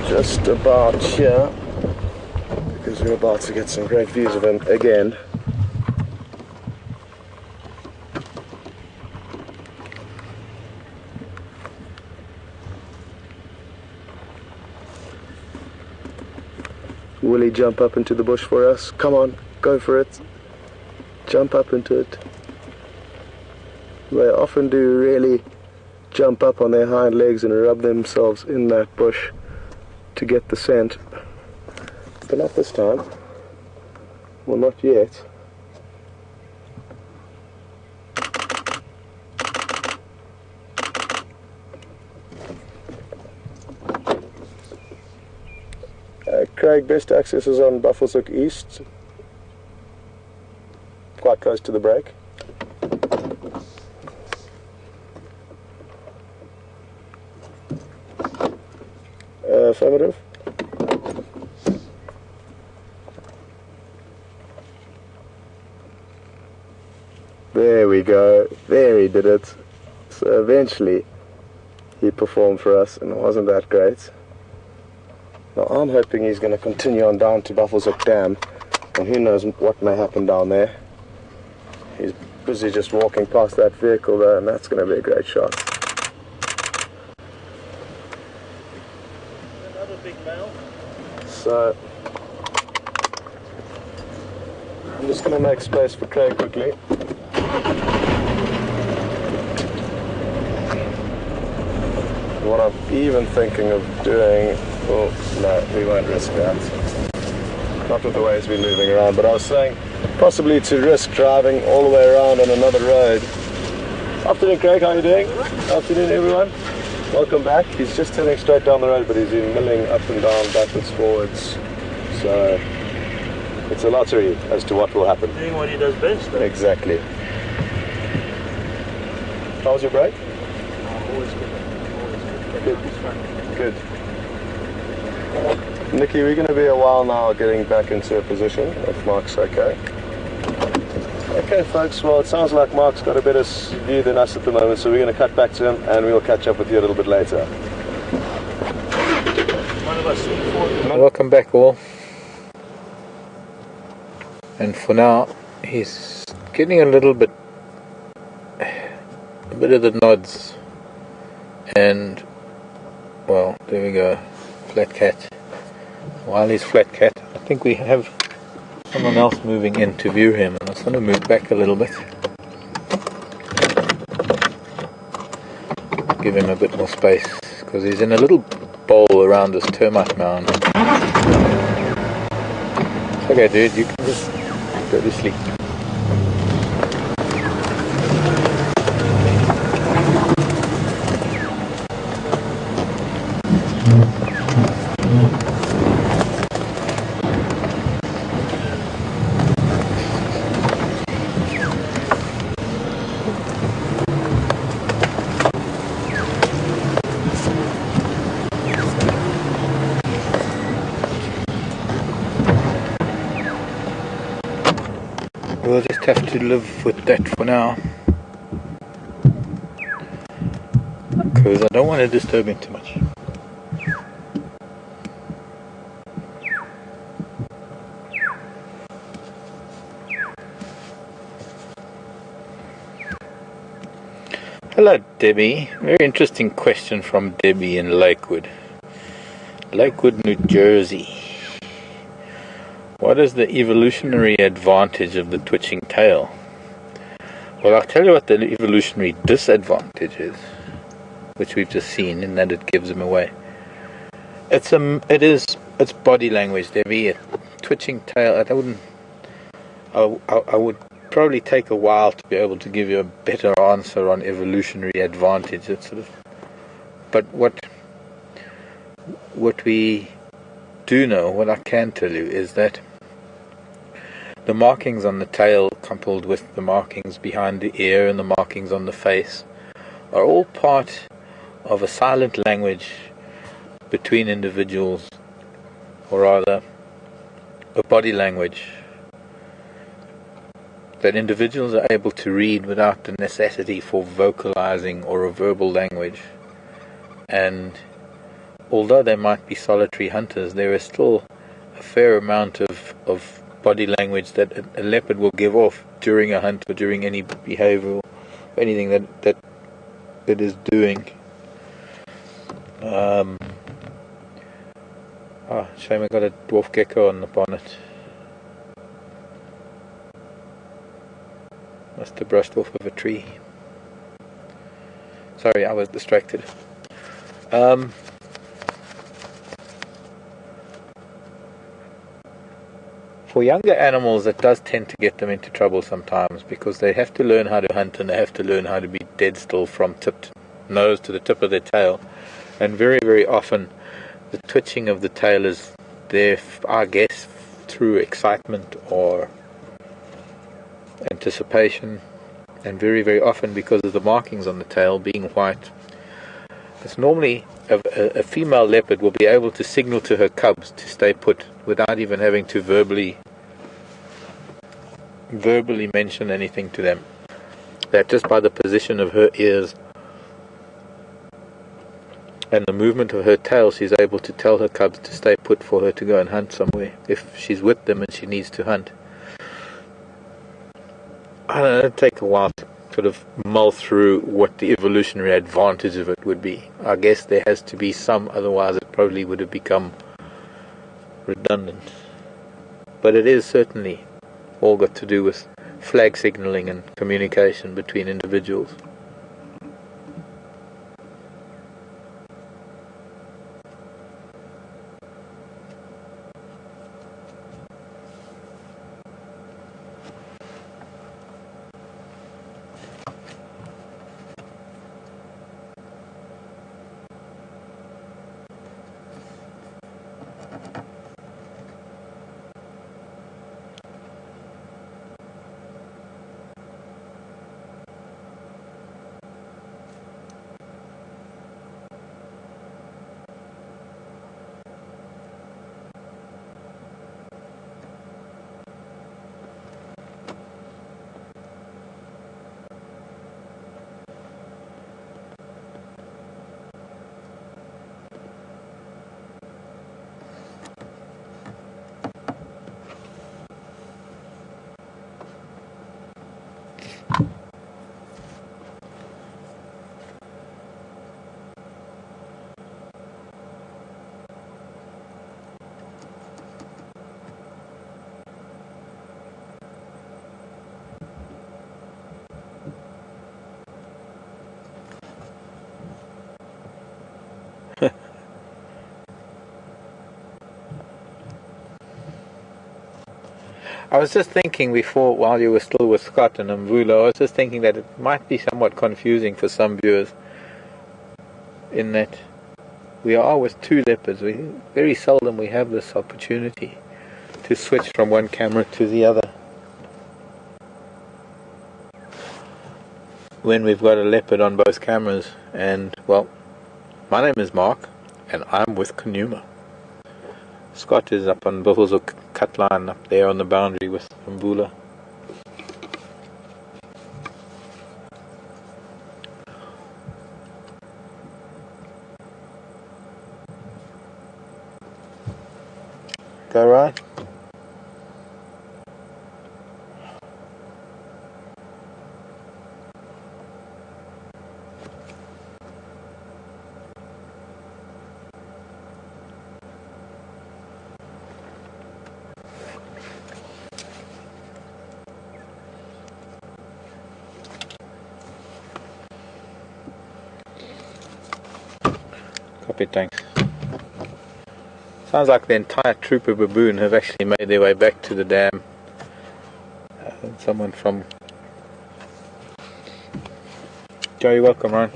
just about here because we're about to get some great views of him again. Will he jump up into the bush for us? Come on, go for it. Jump up into it. They often do really jump up on their hind legs and rub themselves in that bush to get the scent. But not this time. Well, not yet. Craig, best access is on Buffelshoek East, quite close to the break. Affirmative. There we go. There he did it. So eventually he performed for us, and it wasn't that great. Now I'm hoping he's going to continue on down to Buffelshoek Dam, and who knows what may happen down there. He's busy just walking past that vehicle though, and that's going to be a great shot. Another big male. So I'm just going to make space for Craig quickly. What I'm even thinking of doing, oh no, we won't risk that. Not with the way he's been moving around, but I was saying possibly to risk driving all the way around on another road. Afternoon Craig, how are you doing? Afternoon everyone. Welcome back. He's just heading straight down the road, but he's been milling up and down, backwards, forwards. So it's a lottery as to what will happen. Doing what he does best, though. Exactly. How was your break? Always good. Good. Good. Nikki, we're going to be a while now getting back into a position, if Mark's okay. Okay, folks, well, it sounds like Mark's got a better view than us at the moment, so we're going to cut back to him, and we'll catch up with you a little bit later. Welcome back, all. And for now, he's getting a bit of the nods, and well, there we go, flat cat. While he's flat cat, I think we have someone else moving in to view him, and I just want to move back a little bit, give him a bit more space, because he's in a little bowl around this termite mound. Okay dude, you can just go to sleep. We'll just have to live with that for now, because I don't want to disturb him too much. Hello Debbie, very interesting question from Debbie in Lakewood, New Jersey. What is the evolutionary advantage of the twitching tail? Well, I'll tell you what the evolutionary disadvantage is, which we've just seen, in that it gives them away. It's body language, Debbie. A twitching tail, I would probably take a while to be able to give you a better answer on evolutionary advantage. It's sort of, but what we do know, what I can tell you, is that the markings on the tail, coupled with the markings behind the ear and the markings on the face, are all part of a silent language between individuals, or rather a body language that individuals are able to read without the necessity for vocalizing or a verbal language. And although they might be solitary hunters, there is still a fair amount of body language that a leopard will give off during a hunt or during any behavior or anything that it is doing. Shame I got a dwarf gecko on the bonnet. Must have brushed off of a tree. Sorry, I was distracted. For younger animals, it does tend to get them into trouble sometimes, because they have to learn how to hunt, and they have to learn how to be dead still from nose to the tip of their tail. And very, very often the twitching of the tail is they're, I guess, through excitement or anticipation, and very, very often because of the markings on the tail being white. It's normally a female leopard will be able to signal to her cubs to stay put without even having to verbally mention anything to them. That just by the position of her ears and the movement of her tail, she's able to tell her cubs to stay put for her to go and hunt somewhere if she's with them and she needs to hunt. I don't know, it'll take a while to sort of mull through what the evolutionary advantage of it would be. I guess there has to be some, otherwise it probably would have become redundant. But it is certainly all got to do with flag signaling and communication between individuals. I was just thinking before, while you were still with Scott and Mvula, I was just thinking that it might be somewhat confusing for some viewers in that we are with two leopards. Very seldom we have this opportunity to switch from one camera to the other when we've got a leopard on both cameras. And, well, my name is Mark and I'm with Kunyuma. Scott is up on Buffalo's cut line up there on the boundary with Mvula. Go right. Copy, thanks. Sounds like the entire troop of baboon have actually made their way back to the dam. Someone from... Joe, you're welcome, Ryan.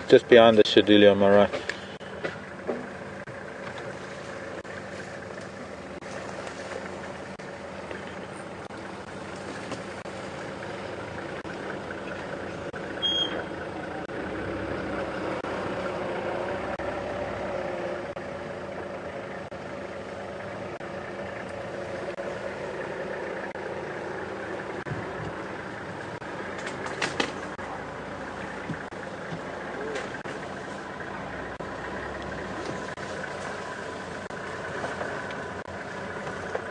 Just behind the schedule on my right.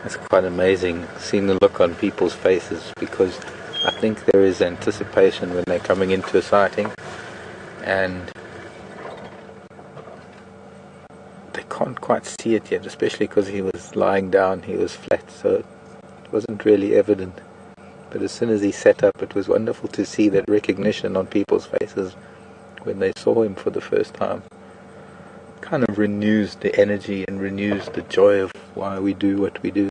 It's quite amazing seeing the look on people's faces, because I think there is anticipation when they're coming into a sighting and they can't quite see it yet, especially because he was lying down, he was flat, so it wasn't really evident. But as soon as he sat up, it was wonderful to see that recognition on people's faces when they saw him for the first time. Kind of renews the energy and renews the joy of why we do what we do.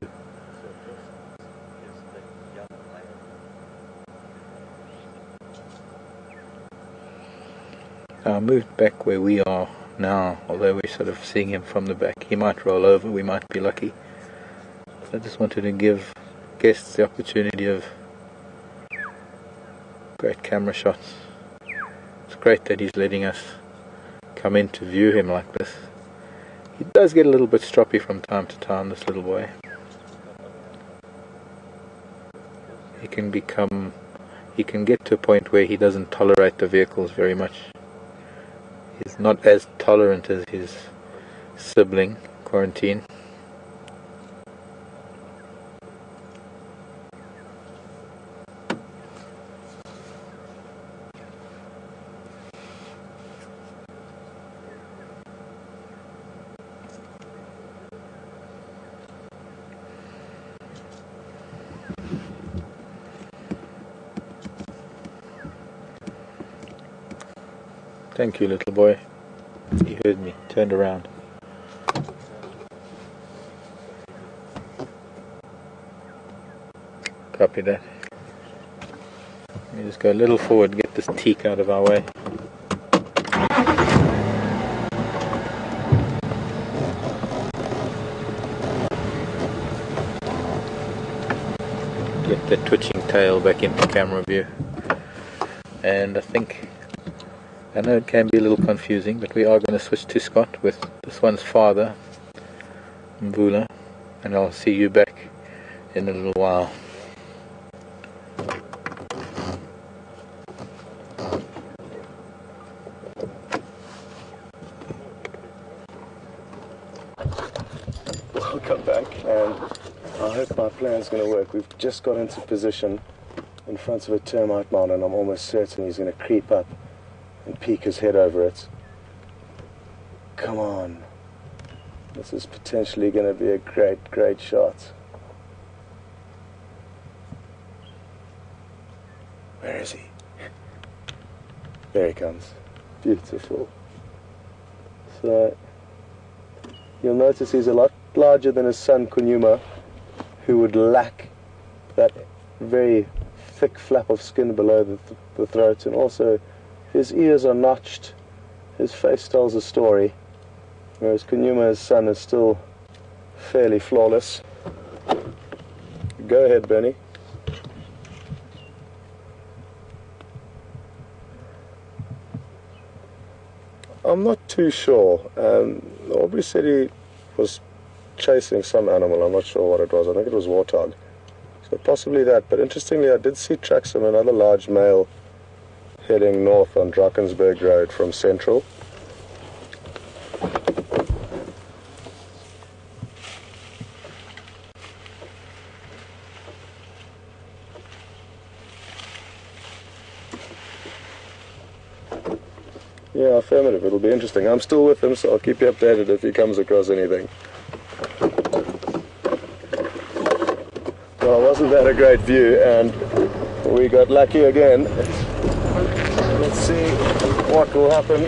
I moved back where we are now, although we're sort of seeing him from the back. He might roll over, we might be lucky. I just wanted to give guests the opportunity of great camera shots. It's great that he's letting us come in to view him like this. He does get a little bit stroppy from time to time, this little boy. He can get to a point where he doesn't tolerate the vehicles very much. He's not as tolerant as his sibling, Quarantine. Thank you, little boy. He heard me, turned around. Copy that. Let me just go a little forward, get this teak out of our way. Get the twitching tail back into camera view. And I know it can be a little confusing, but we are going to switch to Scott with this one's father, Mvula, and I'll see you back in a little while. Welcome back, and I hope my plan is going to work. We've just got into position in front of a termite mound, and I'm almost certain he's going to creep up and peek his head over it. Come on. This is potentially going to be a great shot. Where is he? There he comes. Beautiful. So, you'll notice he's a lot larger than his son Kunyuma, who would lack that very thick flap of skin below the throat, and also his ears are notched. His face tells a story, whereas Kunyuma's son is still fairly flawless. Go ahead, Bernie. I'm not too sure. Aubrey said he was chasing some animal. I'm not sure what it was. I think it was warthog. So possibly that. But interestingly, I did see tracks of another large male heading north on Drakensberg Road from Central. Yeah, affirmative. It'll be interesting. I'm still with him, so I'll keep you updated if he comes across anything. Well, wasn't that a great view? And we got lucky again. Let's see what will happen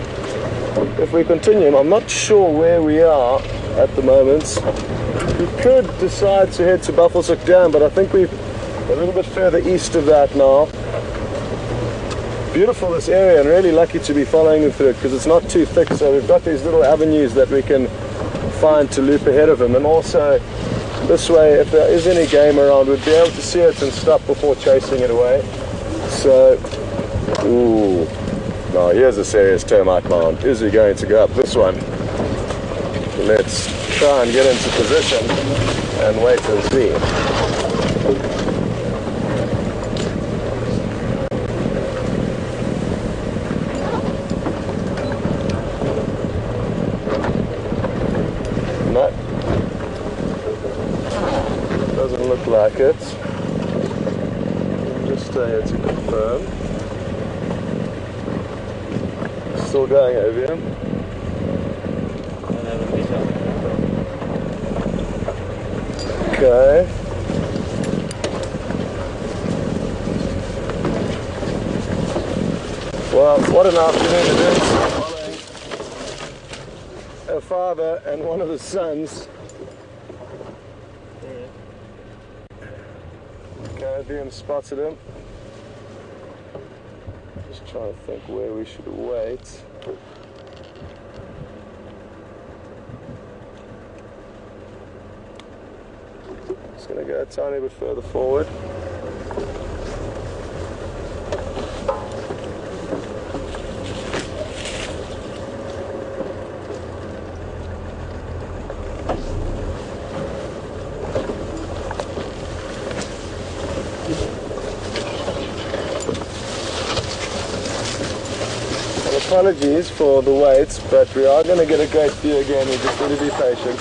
if we continue. I'm not sure where we are at the moment. We could decide to head to Buffelshoek Dam, but I think we're a little bit further east of that now. Beautiful, this area, and really lucky to be following them through it because it's not too thick, so we've got these little avenues that we can find to loop ahead of him. And also this way, if there is any game around, we'd be able to see it and stop before chasing it away. So, ooh, now here's a serious termite mound. Is he going to go up this one? Let's try and get into position and wait and see. Doesn't look like it. Just stay here to confirm. Still going over here. Okay. Well, what an afternoon it is. Following a father and one of his sons. Okay, BM spotted him. Just trying to think where we should wait. Just going to go a tiny bit further forward. Apologies for the wait, but we are going to get a great view again. We just need to be patient.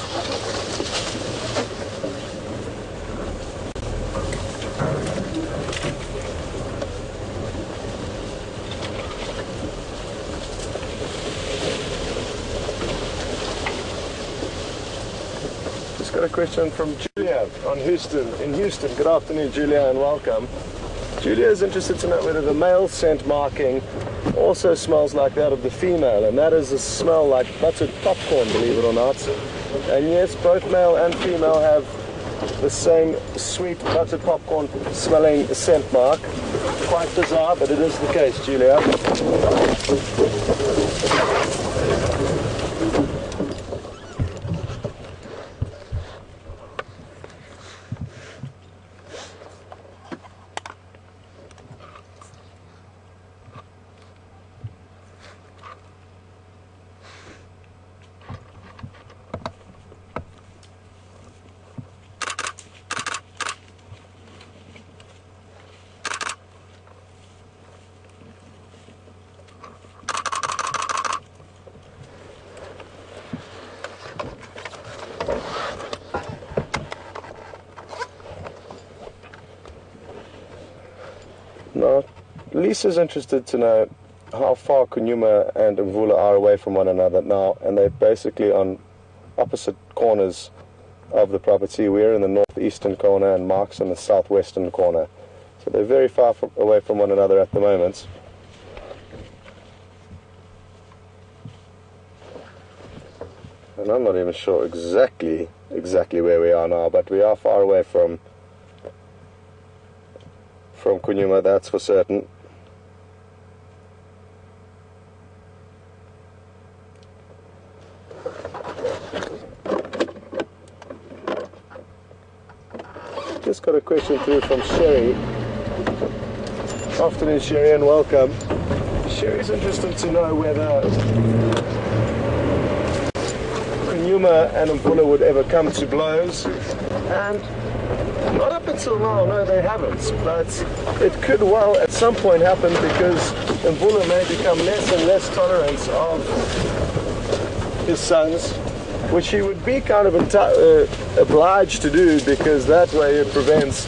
Just got a question from Julia in Houston. Good afternoon, Julia, and welcome. Julia is interested to know whether the male scent marking also smells like that of the female, and that is a smell like buttered popcorn, believe it or not. And yes, both male and female have the same sweet buttered popcorn smelling scent mark. Quite bizarre, but it is the case, Julia. Now, Lisa's interested to know how far Kunyuma and Mvula are away from one another now, and they're basically on opposite corners of the property. We're in the northeastern corner and Mark's in the southwestern corner. So they're very far away from one another at the moment. And I'm not even sure exactly where we are now, but we are far away from Kunyuma, that's for certain. Just got a question through from Sherry. Afternoon, Sherry, and welcome. Sherry's interested to know whether Kunyuma and Mvula would ever come to blows, and not up until now, no, they haven't, but it could well at some point happen because Mvula may become less and less tolerant of his sons, which he would be kind of obliged to do, because that way it prevents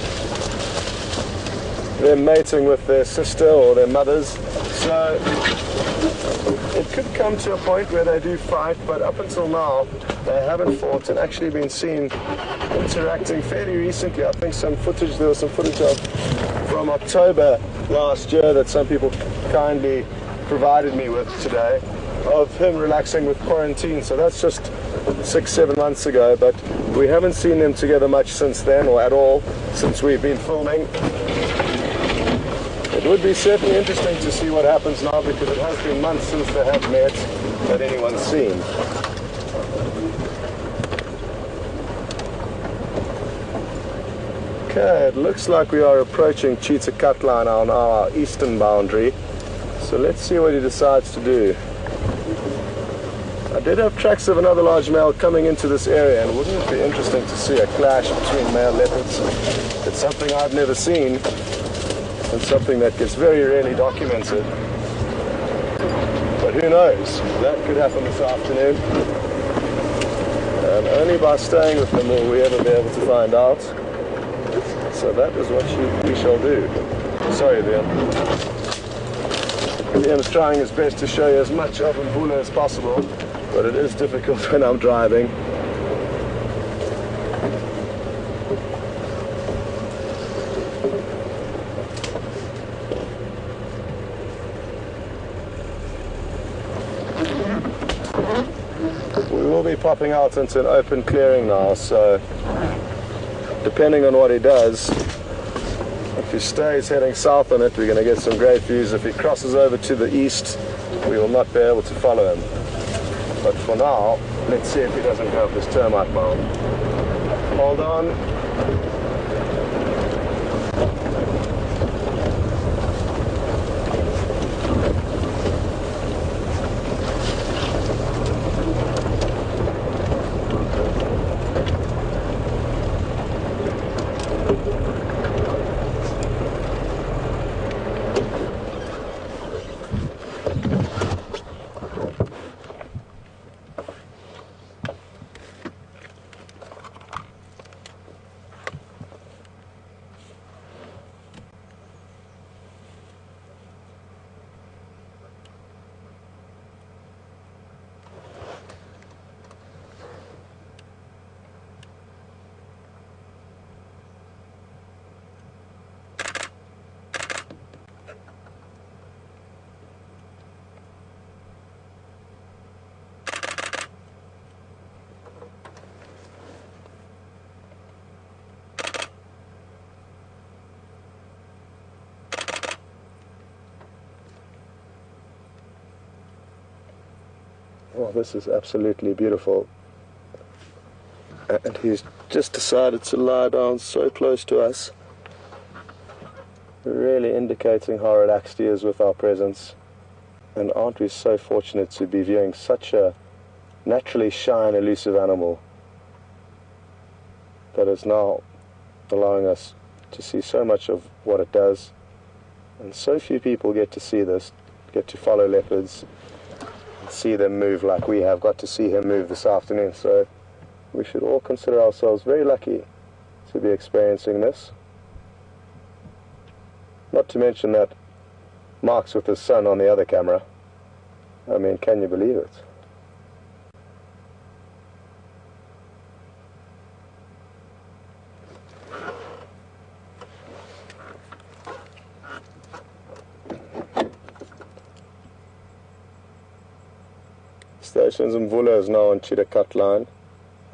them mating with their sister or their mothers. So it could come to a point where they do fight, but up until now they haven't fought and actually been seen interacting fairly recently. I think there was some footage of from October last year that some people kindly provided me with today of him relaxing with quarantine. So that's just 6-7 months ago, but we haven't seen them together much since then, or at all since we've been filming. It would be certainly interesting to see what happens now, because it has been months since they have met that anyone's seen. Okay, it looks like we are approaching Cheetah Cut Line on our eastern boundary, so let's see what he decides to do. I did have tracks of another large male coming into this area, and wouldn't it be interesting to see a clash between male leopards? It's something I've never seen, and something that gets very rarely documented. But who knows? That could happen this afternoon. And only by staying with them will we ever be able to find out. So that is what we shall do. Sorry, Liam. Liam's trying his best to show you as much of Mvula as possible, but it is difficult when I'm driving. We will be popping out into an open clearing now, so depending on what he does, if he stays heading south on it, we're going to get some great views. If he crosses over to the east, we will not be able to follow him. But for now, let's see if he doesn't go up this termite mound. Hold on. Oh, this is absolutely beautiful. And he's just decided to lie down so close to us, really indicating how relaxed he is with our presence. And aren't we so fortunate to be viewing such a naturally shy and elusive animal that is now allowing us to see so much of what it does. And so few people get to see this, get to follow leopards, see them move like we have got to see him move this afternoon. So we should all consider ourselves very lucky to be experiencing this. Not to mention that Mark's with his son on the other camera. I mean, can you believe it? Stations Mvula is now on Cheetah Cut line,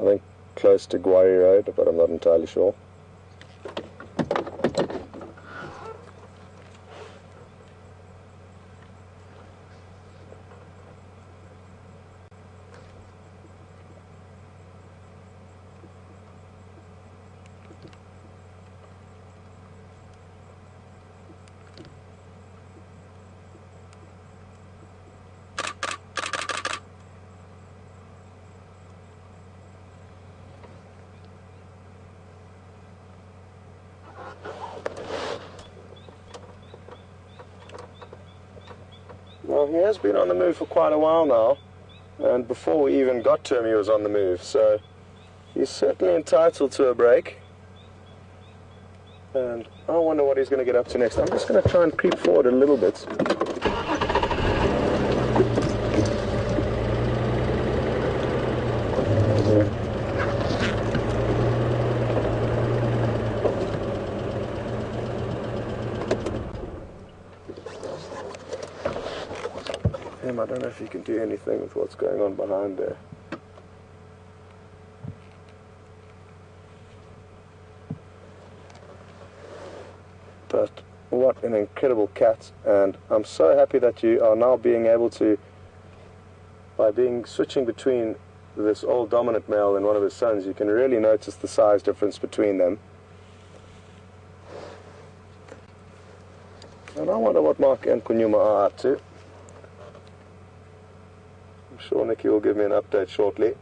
I think close to Gwari Road, but I'm not entirely sure. Well, he has been on the move for quite a while now, and before we even got to him he was on the move, so he's certainly entitled to a break. And I wonder what he's going to get up to next. I'm just going to try and creep forward a little bit. I don't know if you can do anything with what's going on behind there. But what an incredible cat, and I'm so happy that you are now being able to, by switching between this old dominant male and one of his sons, you can really notice the size difference between them. And I wonder what Mark and Kunyuma are up to. I'm sure Nikki will give me an update shortly.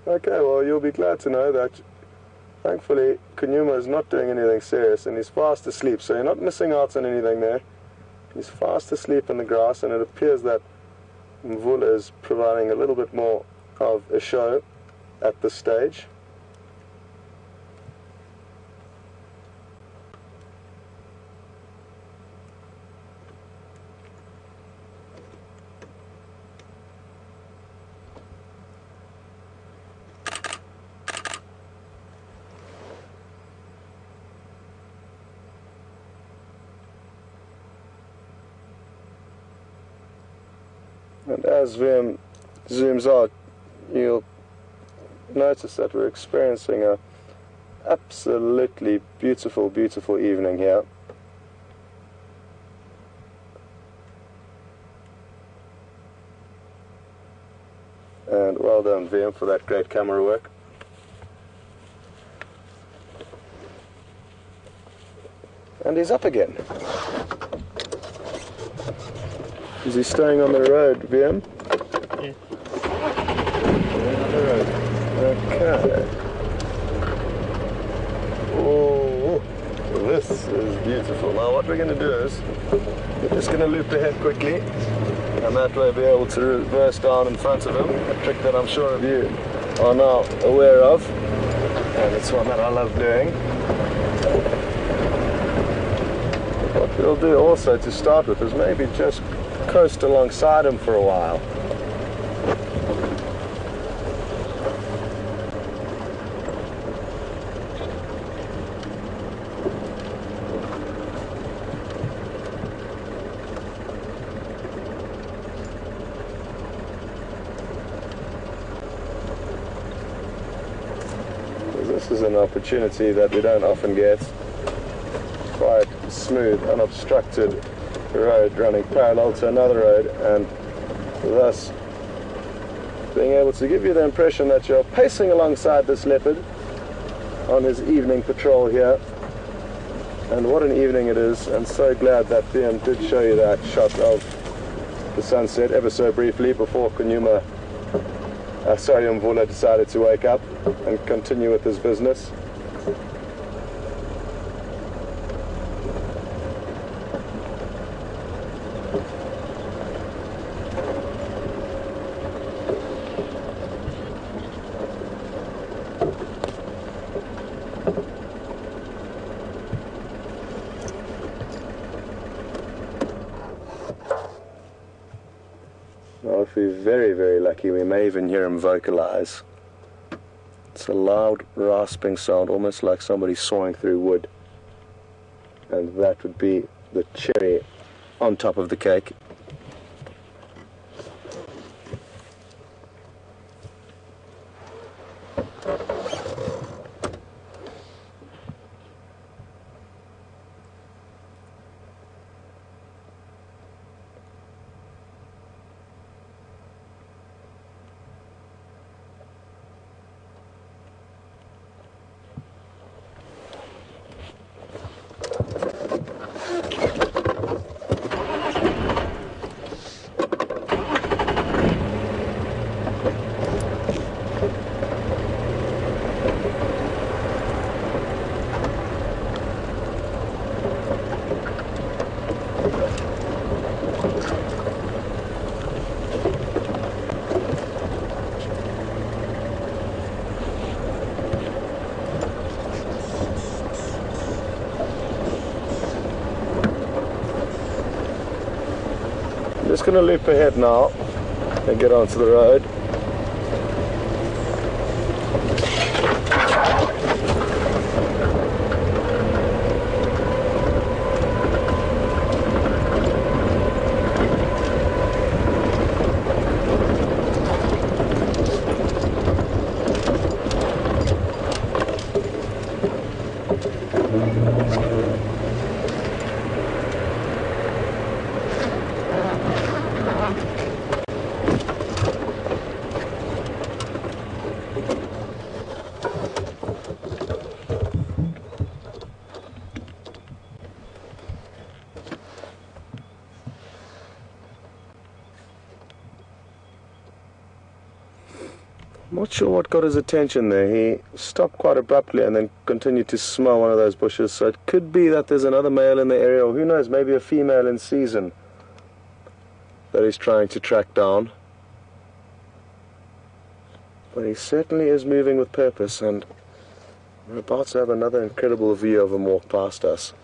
Okay, well, you'll be glad to know that Thankfully, Kunyuma is not doing anything serious and he's fast asleep, so you're not missing out on anything there. He's fast asleep in the grass, and it appears that Mvula is providing a little bit more of a show at this stage. And as Vim zooms out, you'll notice that we're experiencing a absolutely beautiful, beautiful evening here. And well done, Vim, for that great camera work. And he's up again. Is he staying on the road, VM? Yeah. On the road. Okay. Oh, this is beautiful. Now what we're going to do is, we're just going to loop ahead quickly, and that way be able to reverse down in front of him, a trick that I'm sure of you are now aware of, and it's one that I love doing. What we'll do also to start with is maybe just coast alongside him for a while. This is an opportunity that we don't often get. Quite smooth, unobstructed road running parallel to another road, and thus being able to give you the impression that you're pacing alongside this leopard on his evening patrol here. And what an evening it is, and so glad that BM did show you that shot of the sunset ever so briefly before Mvula decided to wake up and continue with his business. Well, if we're very, very lucky, we may even hear him vocalize. It's a loud, rasping sound, almost like somebody sawing through wood. And that would be the cherry on top of the cake. Just going to loop ahead now and get onto the road. Not sure what got his attention there. He stopped quite abruptly and then continued to smell one of those bushes. So it could be that there's another male in the area, or who knows, maybe a female in season that he's trying to track down. But he certainly is moving with purpose, and we're about to have another incredible view of him walk past us.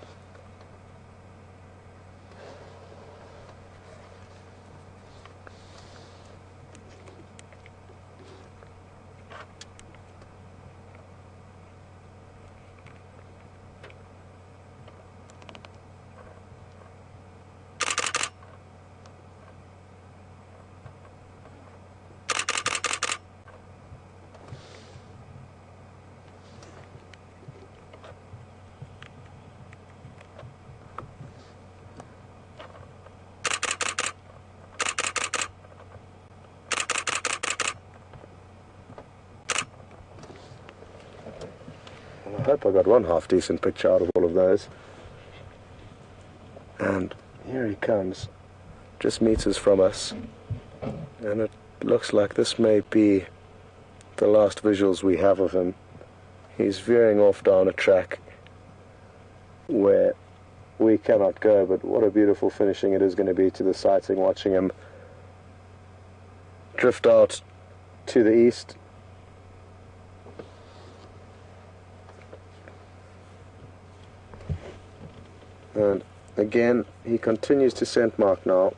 I hope I got one half decent picture out of all of those. And here he comes, just meters from us, and it looks like this may be the last visuals we have of him. He's veering off down a track where we cannot go, but what a beautiful finishing it is going to be to the sighting, watching him drift out to the east. And again, he continues to scent mark now.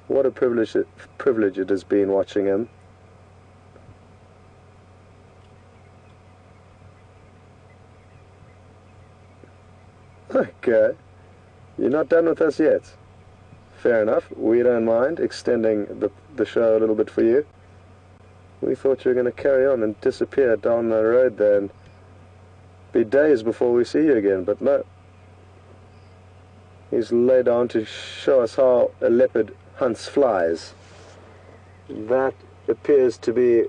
What a privilege it has been watching him. Okay, you're not done with us yet. Fair enough, we don't mind extending the show a little bit for you. We thought you were going to carry on and disappear down the road there and be days before we see you again, but no. He's laid down to show us how a leopard hunts flies. That appears to be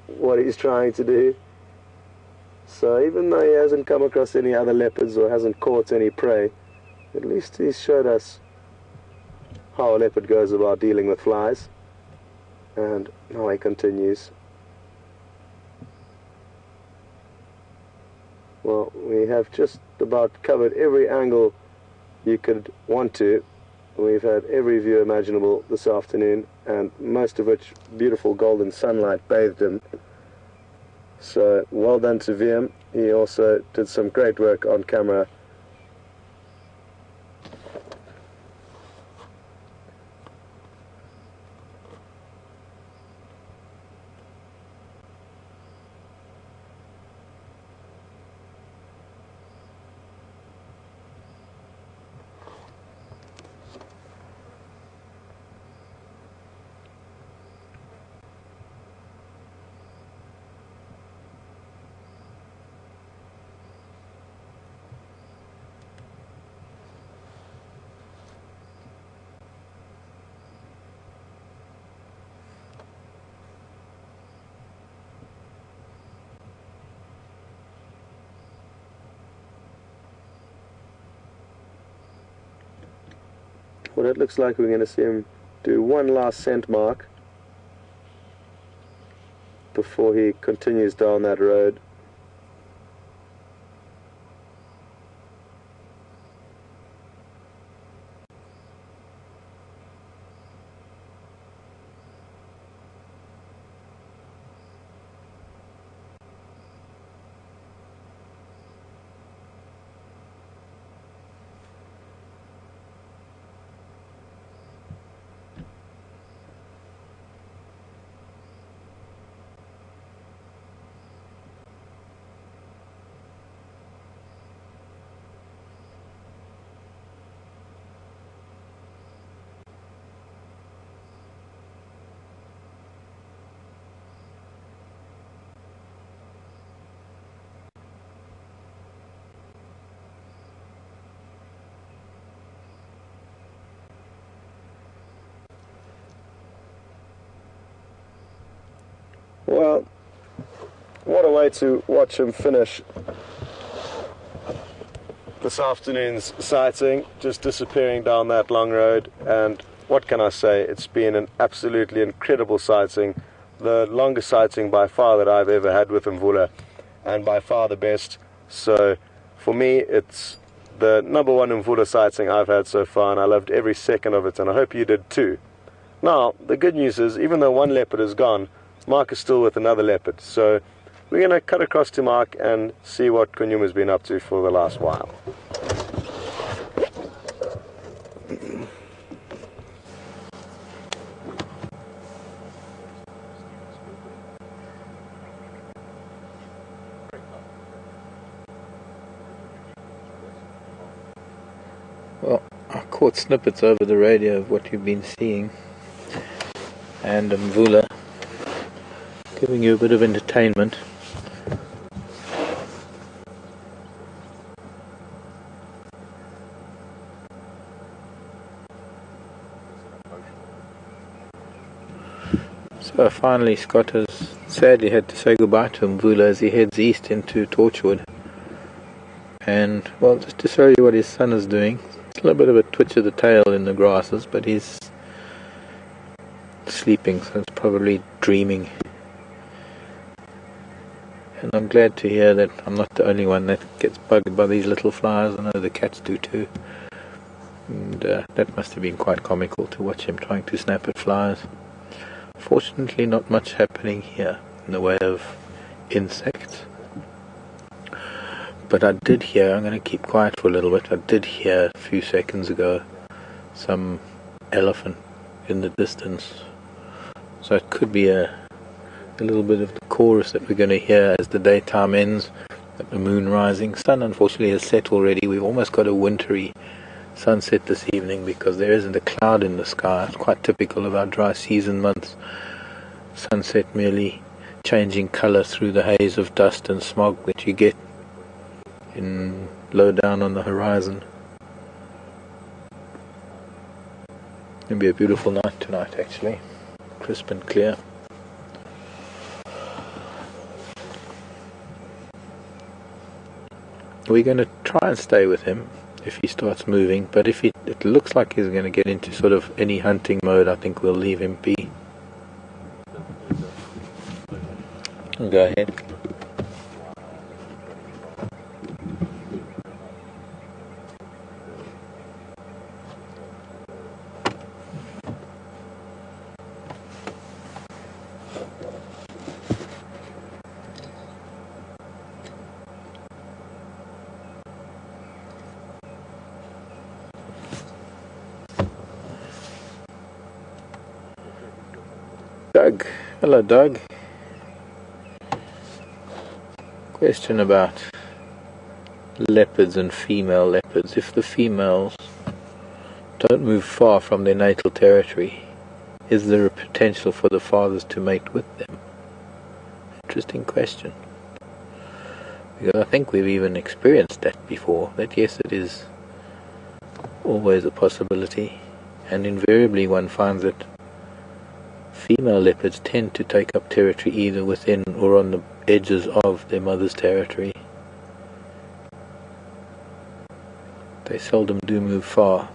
what he's trying to do. So even though he hasn't come across any other leopards or hasn't caught any prey, at least he's showed us how a leopard goes about dealing with flies. And now he continues. Well, we have just about covered every angle you could want to. We've had every view imaginable this afternoon, and most of which beautiful golden sunlight bathed him. So well done to VM. He also did some great work on camera. Well, it looks like we're going to see him do one last scent mark before he continues down that road. Well, what a way to watch him finish this afternoon's sighting, just disappearing down that long road, and what can I say, it's been an absolutely incredible sighting, the longest sighting by far that I've ever had with Mvula, and by far the best. So for me, it's the number one Mvula sighting I've had so far, and I loved every second of it, and I hope you did too. Now, the good news is, even though one leopard is gone, Mark is still with another leopard, so we're going to cut across to Mark and see what Kunyuma's been up to for the last while. Well, I caught snippets over the radio of what you've been seeing, and Mvula giving you a bit of entertainment. So finally Scott has sadly had to say goodbye to Mvula as he heads east into Torchwood. And, well, just to show you what his son is doing, it's a little bit of a twitch of the tail in the grasses, but he's sleeping, so it's probably dreaming. And I'm glad to hear that I'm not the only one that gets bugged by these little flies. I know the cats do too. And that must have been quite comical to watch him trying to snap at flies. Fortunately, not much happening here in the way of insects. But I did hear, I'm going to keep quiet for a little bit, I did hear a few seconds ago some elephant in the distance. So it could be a little bit of the chorus that we're going to hear as the daytime ends, at the moon rising. Sun unfortunately has set already. We've almost got a wintry sunset this evening because there isn't a cloud in the sky. It's quite typical of our dry season months. Sunset merely changing colour through the haze of dust and smog that you get in low down on the horizon. It'll be a beautiful night tonight, actually, crisp and clear. We're going to try and stay with him if he starts moving, but if it looks like he's going to get into sort of any hunting mode, I think we'll leave him be. Go ahead. Doug. Hello, Doug. Question about leopards and female leopards. If the females don't move far from their natal territory, is there a potential for the fathers to mate with them? Interesting question. Because I think we've even experienced that before, that yes, it is always a possibility, and invariably one finds that female leopards tend to take up territory either within or on the edges of their mother's territory. They seldom do move far.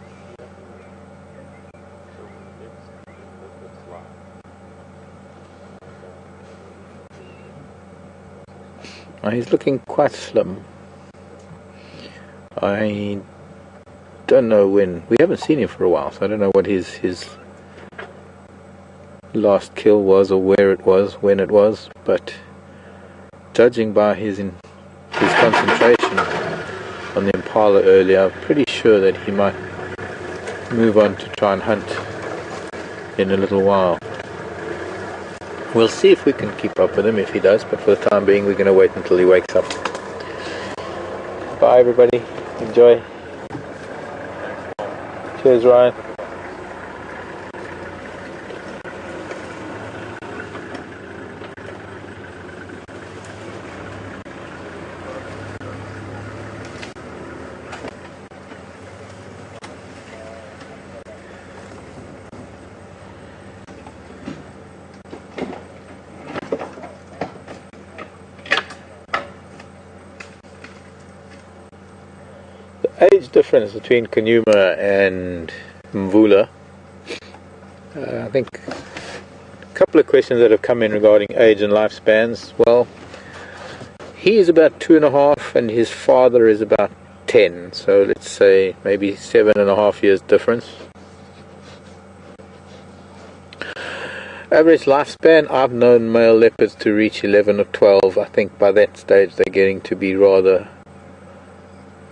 Now he's looking quite slim. I don't know when. We haven't seen him for a while, so I don't know what his last kill was or where it was, when it was, but judging by his concentration on the impala earlier, I'm pretty sure that he might move on to try and hunt in a little while. We'll see if we can keep up with him if he does, but for the time being we're going to wait until he wakes up. Bye everybody, enjoy. Cheers Ryan. difference between Kunyuma and Mvula. I think a couple of questions that have come in regarding age and lifespans. Well, he is about 2.5 and his father is about 10, so let's say maybe 7.5 years difference. Average lifespan, I've known male leopards to reach 11 or 12. I think by that stage they're getting to be rather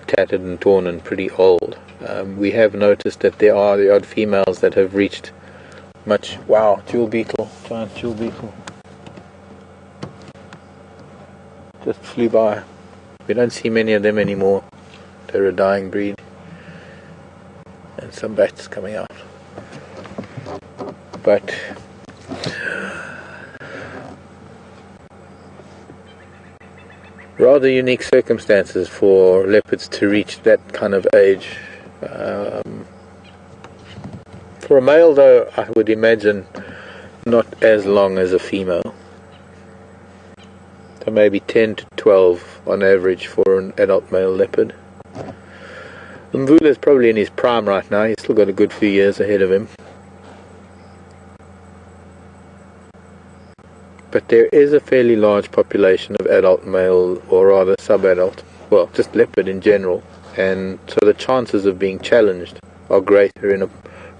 tattered and torn and pretty old. We have noticed that there are the odd females that have reached much. Wow, jewel beetle, giant jewel beetle. Just flew by. We don't see many of them anymore. They're a dying breed. And some bats coming out. But rather unique circumstances for leopards to reach that kind of age. For a male though, I would imagine not as long as a female. So maybe 10 to 12 on average for an adult male leopard. Mvula is probably in his prime right now. He's still got a good few years ahead of him. But there is a fairly large population of adult male, or rather sub-adult, well, just leopard in general. And so the chances of being challenged are greater in a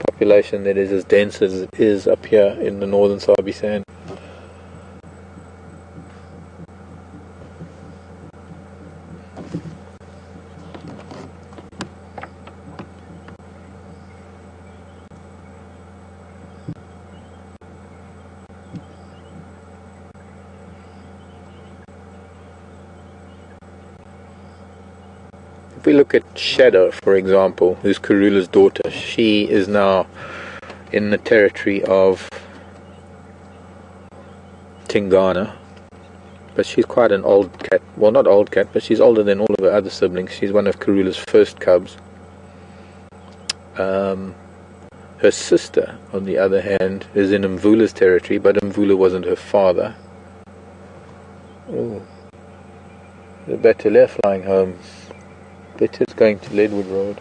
population that is as dense as it is up here in the northern Sabi Sand. If we look at Shadow, for example, who's Karula's daughter, she is now in the territory of Tingana, but she's quite an old cat. Well, not old cat, but she's older than all of her other siblings. She's one of Karula's first cubs. Her sister, on the other hand, is in Mvula's territory, but Mvula wasn't her father. Oh, the Bateleur flying home. Betty's going to Leadwood Road.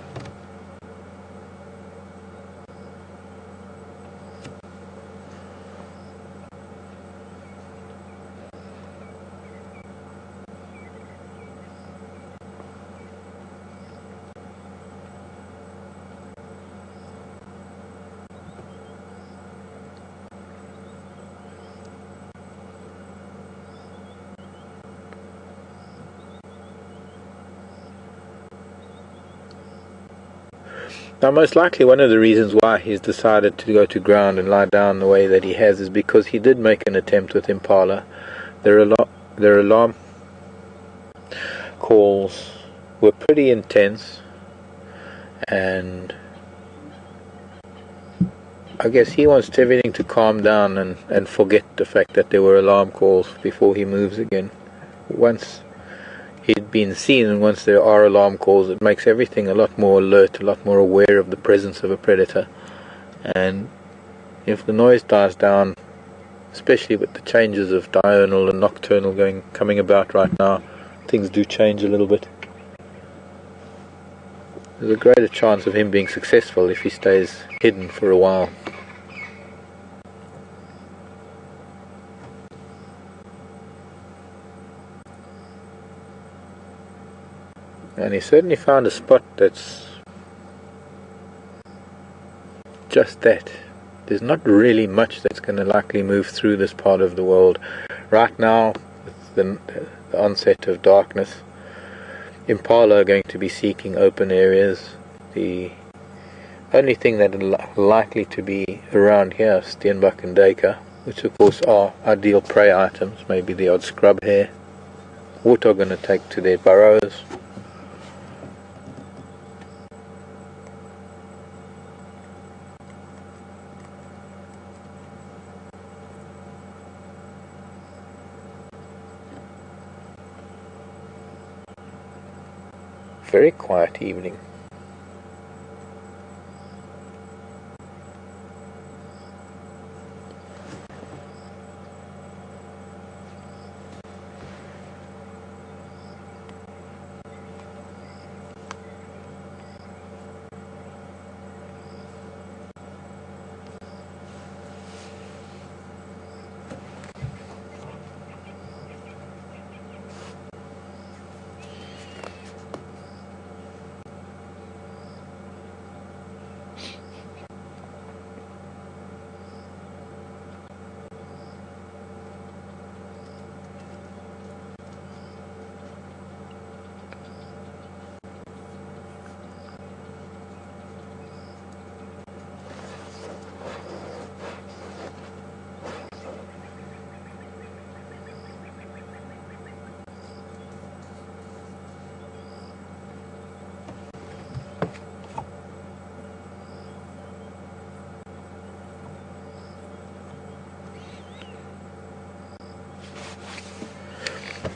Now, most likely one of the reasons why he's decided to go to ground and lie down the way that he has is because he did make an attempt with Impala. Their alarm calls were pretty intense, and I guess he wants everything to calm down and forget the fact that there were alarm calls before he moves again. Once he'd been seen, and once there are alarm calls, it makes everything a lot more alert, a lot more aware of the presence of a predator. And if the noise dies down, especially with the changes of diurnal and nocturnal coming about right now, things do change a little bit. There's a greater chance of him being successful if he stays hidden for a while. And he certainly found a spot that's just that. There's not really much that's going to likely move through this part of the world. Right now, with the onset of darkness, Impala are going to be seeking open areas. The only thing that is likely to be around here is steenbok and duiker, which of course are ideal prey items, maybe the odd scrub hare. What are going to take to their burrows. Very quiet evening.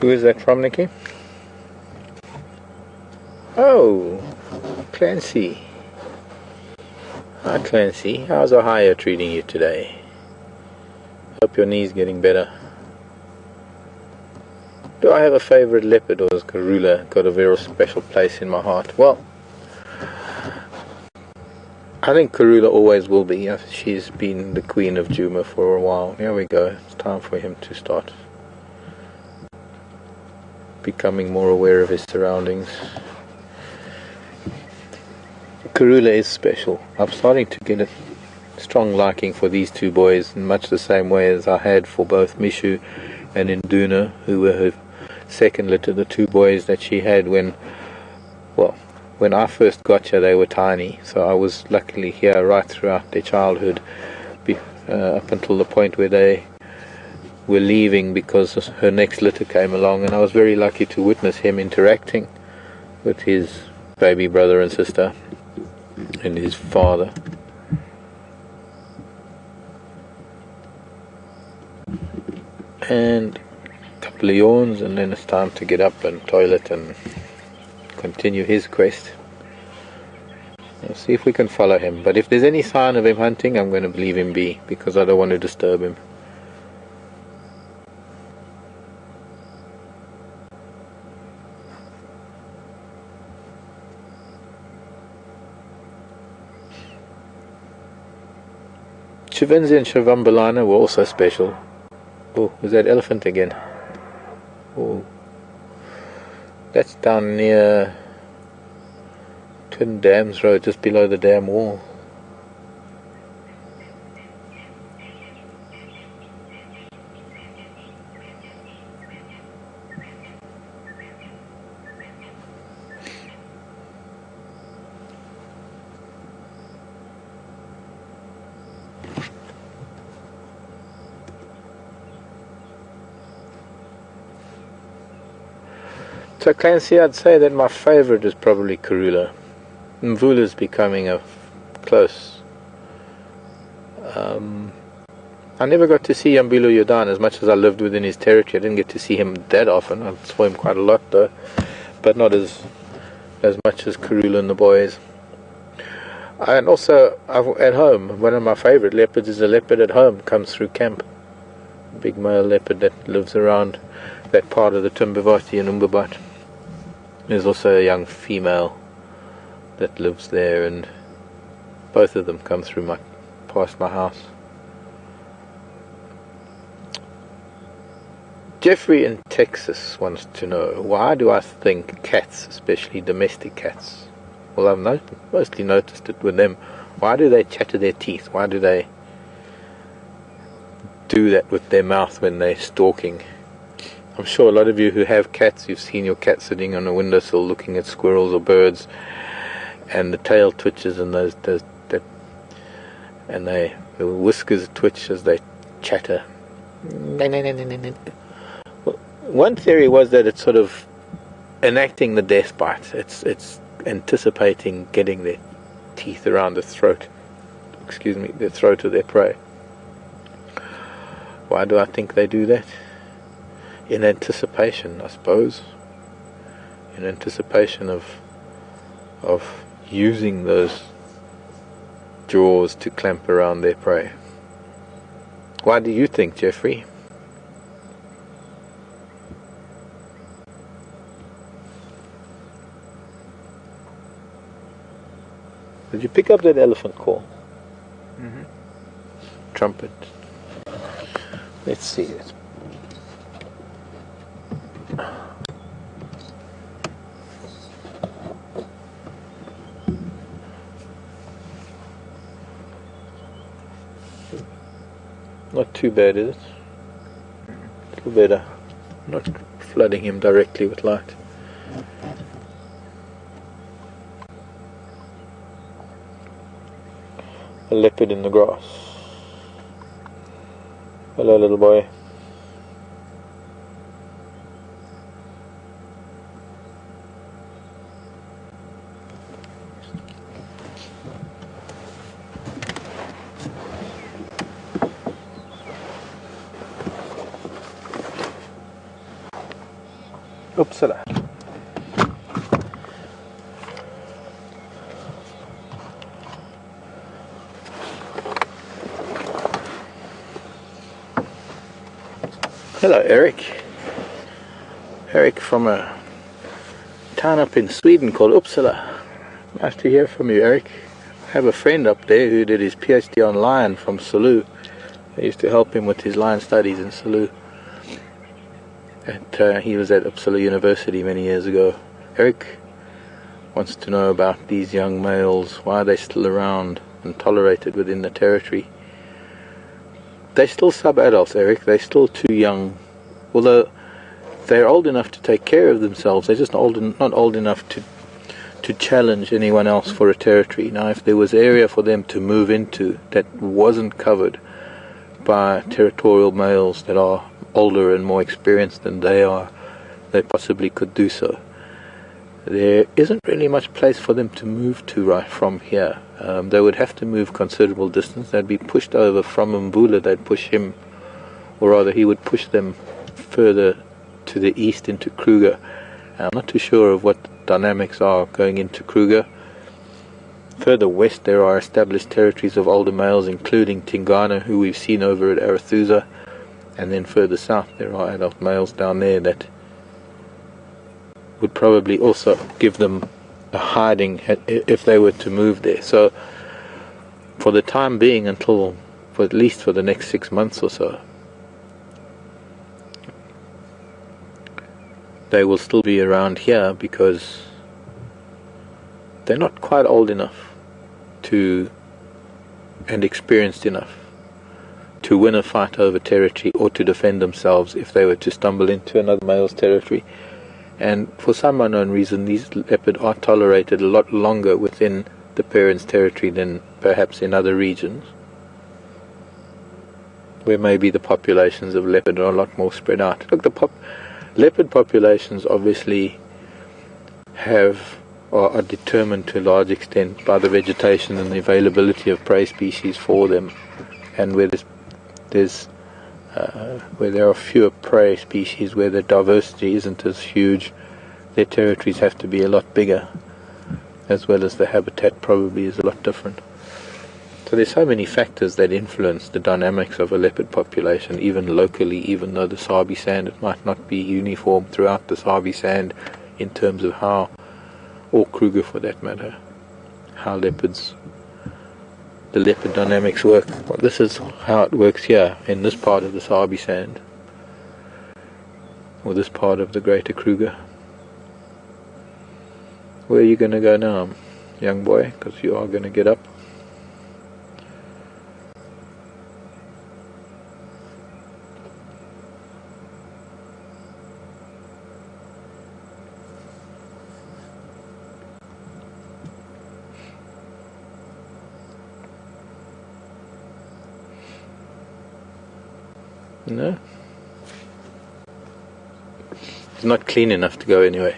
Who is that from, Nikki? Oh, Clancy. Hi Clancy, how's Ohio treating you today? Hope your knee's getting better. Do I have a favorite leopard, or has Karula got a very special place in my heart? Well, I think Karula always will be. She's been the queen of Djuma for a while. Here we go. It's time for him to start becoming more aware of his surroundings. Karula is special. I'm starting to get a strong liking for these two boys in much the same way as I had for both Mishu and Induna, who were her second litter, the two boys that she had when I first got her. They were tiny, so I was luckily here right throughout their childhood, up until the point where they were leaving because her next litter came along, and I was very lucky to witness him interacting with his baby brother and sister and his father. And a couple of yawns, and then it's time to get up and toilet and continue his quest. We'll see if we can follow him, but if there's any sign of him hunting, I'm going to leave him be, because I don't want to disturb him. Chivinzi and Shavambalana were also special. Oh, was that elephant again? Oh, that's down near Twin Dams Road, just below the dam wall. So Clancy, I'd say that my favorite is probably Karula. Mvula is becoming a close. I never got to see Yambilo Yodan as much as I lived within his territory. I didn't get to see him that often. I saw him quite a lot though, but not as much as Karula and the boys. And also at home, one of my favorite leopards is a leopard at home, comes through camp. A big male leopard that lives around that part of the Timbavati and Umbabat. There's also a young female that lives there, and both of them come through past my house. Jeffrey in Texas wants to know, why do I think cats, especially domestic cats, well, I've mostly noticed it with them, why do they chatter their teeth? Why do they do that with their mouth when they're stalking? I'm sure a lot of you who have cats, you've seen your cat sitting on a windowsill looking at squirrels or birds, and the tail twitches and the whiskers twitch as they chatter. Well, one theory was that it's sort of enacting the death bite. It's anticipating getting their teeth around the throat. The throat of their prey. Why do I think they do that? In anticipation, I suppose. In anticipation of using those jaws to clamp around their prey. Why do you think, Jeffrey? Did you pick up that elephant call? Mm-hmm. Trumpet. Let's see it. Not too bad, is it? A little better. Not flooding him directly with light. A leopard in the grass. Hello, little boy. Uppsala. Hello, Eric. Eric from a town up in Sweden called Uppsala. Nice to hear from you, Eric. I have a friend up there who did his PhD on lion from Salou. I used to help him with his lion studies in Salou. He was at Uppsala University many years ago. Eric wants to know about these young males, why are they still around and tolerated within the territory. They're still sub-adults, Eric. They're still too young. Although they're old enough to take care of themselves, they're just not old enough to challenge anyone else for a territory. Now, if there was area for them to move into that wasn't covered by territorial males that are older and more experienced than they are, they possibly could do so. There isn't really much place for them to move to right from here. They would have to move considerable distance. They'd be pushed over from Mvula. They'd push him, or rather he would push them further to the east into Kruger. I'm not too sure of what the dynamics are going into Kruger. Further west there are established territories of older males, including Tingana, who we've seen over at Arathusa, and then further south there are adult males down there that would probably also give them a hiding if they were to move there. So for the time being, for at least for the next 6 months or so, they will still be around here because they're not quite old enough and experienced enough to win a fight over territory or to defend themselves if they were to stumble into another male's territory. And for some unknown reason, these leopards are tolerated a lot longer within the parent's territory than perhaps in other regions, where maybe the populations of leopard are a lot more spread out. Look, the leopard populations obviously are determined to a large extent by the vegetation and the availability of prey species for them, and where there are fewer prey species, where the diversity isn't as huge, their territories have to be a lot bigger, as well as the habitat probably is a lot different. So there's so many factors that influence the dynamics of a leopard population, even locally, even though the Sabi sand, it might not be uniform throughout the Sabi sand in terms of how, or Kruger for that matter, how the leopard dynamics work. Well, this is how it works here in this part of the Sabi sand, or this part of the Greater Kruger. Where are you going to go now, young boy? Because you are going to get up. No? It's not clean enough to go anyway.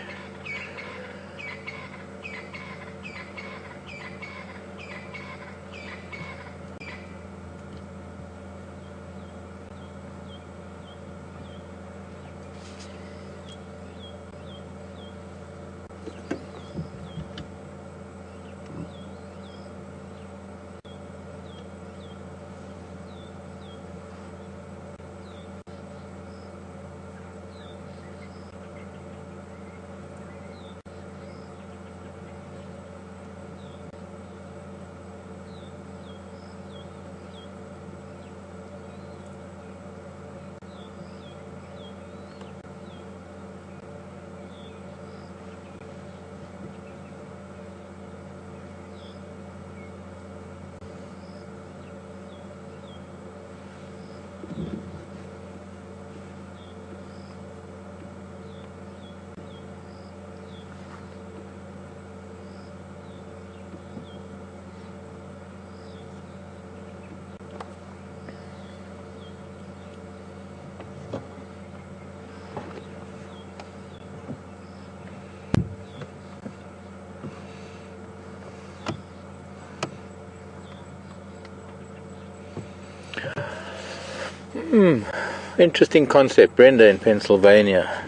Interesting concept. Brenda in Pennsylvania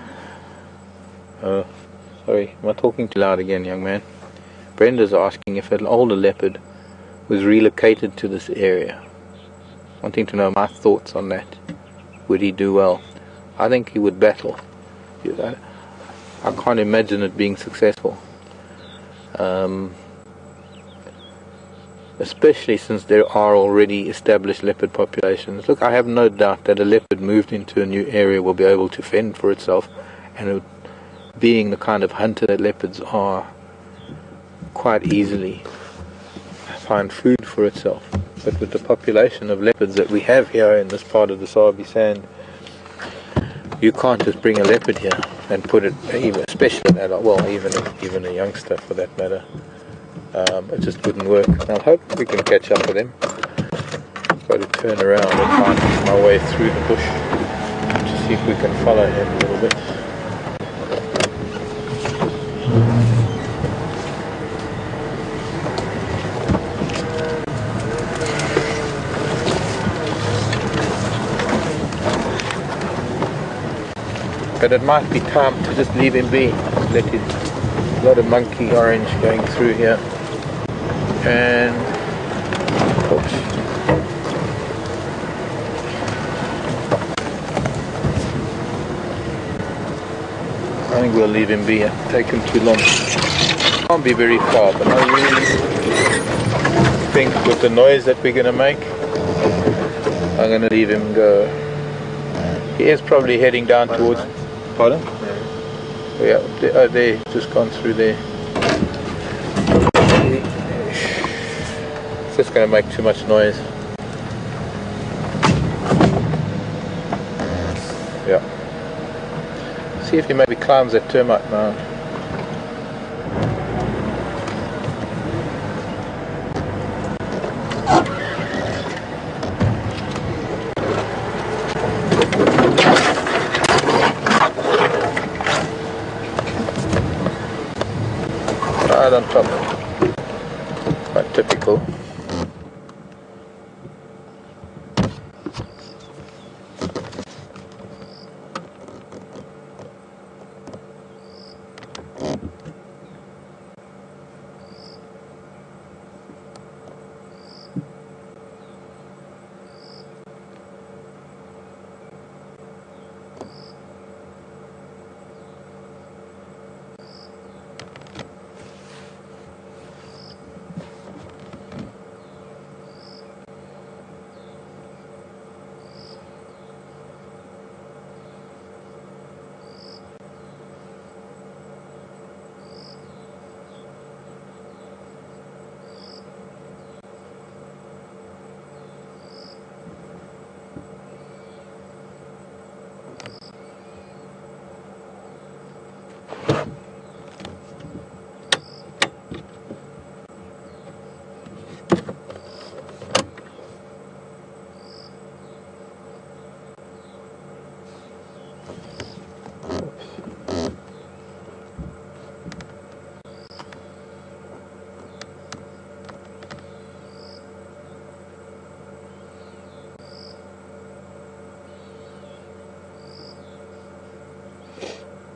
Sorry, am I talking too loud again, young man? Brenda's asking if an older leopard was relocated to this area. Wanting to know my thoughts on that. Would he do well? I think he would battle. I can't imagine it being successful. Especially since there are already established leopard populations. Look, I have no doubt that a leopard moved into a new area will be able to fend for itself, and being the kind of hunter that leopards are, quite easily find food for itself. But with the population of leopards that we have here in this part of the Sabi Sand, you can't just bring a leopard here and put it, even especially an adult, well, even a youngster for that matter. It just wouldn't work. I hope we can catch up with him. Got to turn around and find my way through the bush to see if we can follow him a little bit. But it might be time to just leave him be. Let him. A lot of monkey orange going through here. And oops. I think we'll leave him be. Take him too long. Can't be very far, but I really think with the noise that we're going to make, I'm going to leave him go. He is probably heading down towards. Pardon? Yeah, they just gone through there. It's just going to make too much noise. Yeah. See if he maybe climbs that termite mound. Right on top. Quite typical.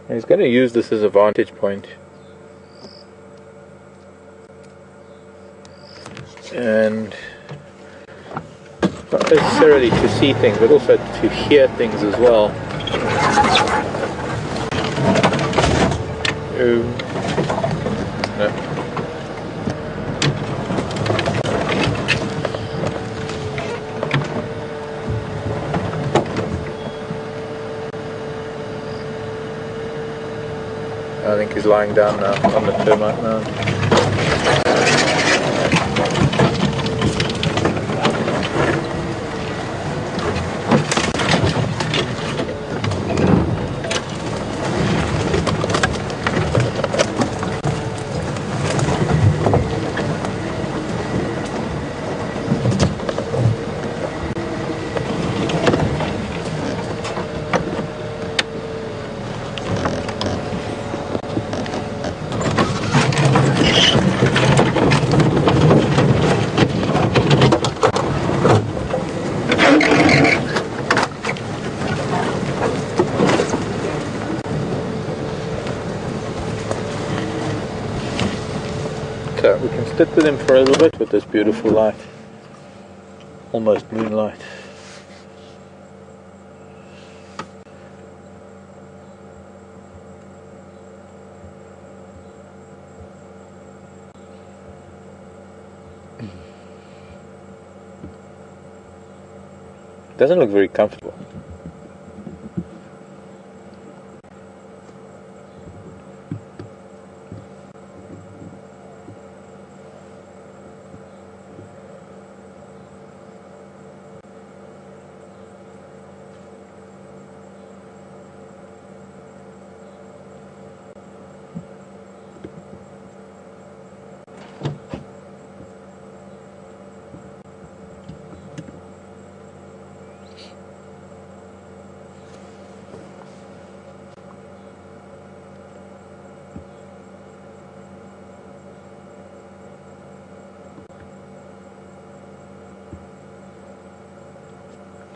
He's going to use this as a vantage point, and not necessarily to see things, but also to hear things as well. No. I think he's lying down now on the termite mound. sit with him for a little bit with this beautiful light, almost moonlight. Doesn't look very comfortable.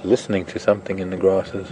Listening to something in the grasses.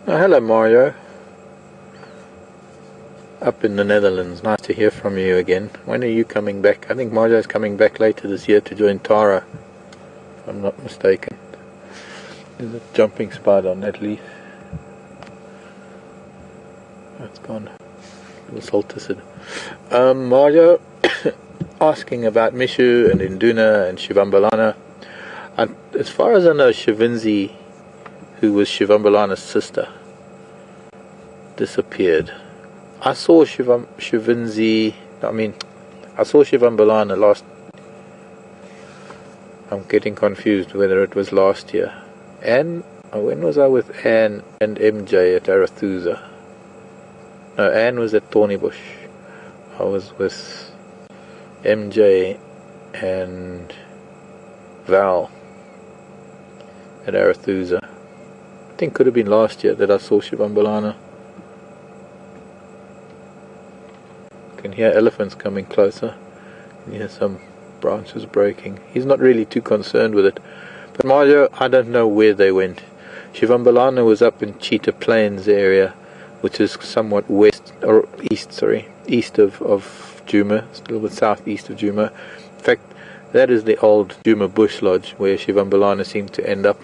Oh, hello Mario, up in the Netherlands. Nice to hear from you again. When are you coming back? I think Mario's coming back later this year to join Tara, if I'm not mistaken. There's a jumping spider on that leaf. That's gone. Little salticid. Mario asking about Mishu and Induna and Shivambalana. And as far as I know, Shivinzi, who was Shivambalana's sister, disappeared. I saw Shivinzi, I saw Shivambalana last, I'm getting confused whether it was last year. And when was I with Anne and MJ at Arathusa? No, Anne was at Thornybush. I was with MJ and Val at Arathusa. I think could have been last year that I saw Shivambalana. Can hear elephants coming closer. Can hear some branches breaking. He's not really too concerned with it. But Mario, I don't know where they went. Shivambalana was up in Cheetah Plains area, which is somewhat west or east of Djuma, it's a little bit southeast of Djuma. In fact, that is the old Djuma bush lodge where Shivambalana seemed to end up.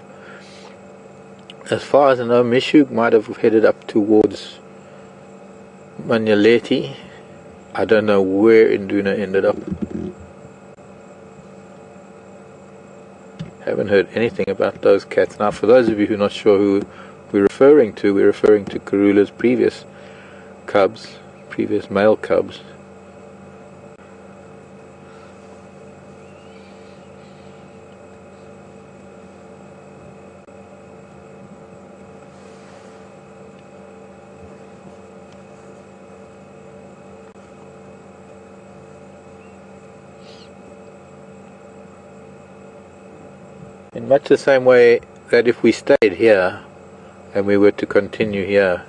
As far as I know, Mishu might have headed up towards Manyaleti. I don't know where Induna ended up. Haven't heard anything about those cats. Now, for those of you who are not sure who we're referring to Karula's previous male cubs. In much the same way that if we stayed here and we were to continue here,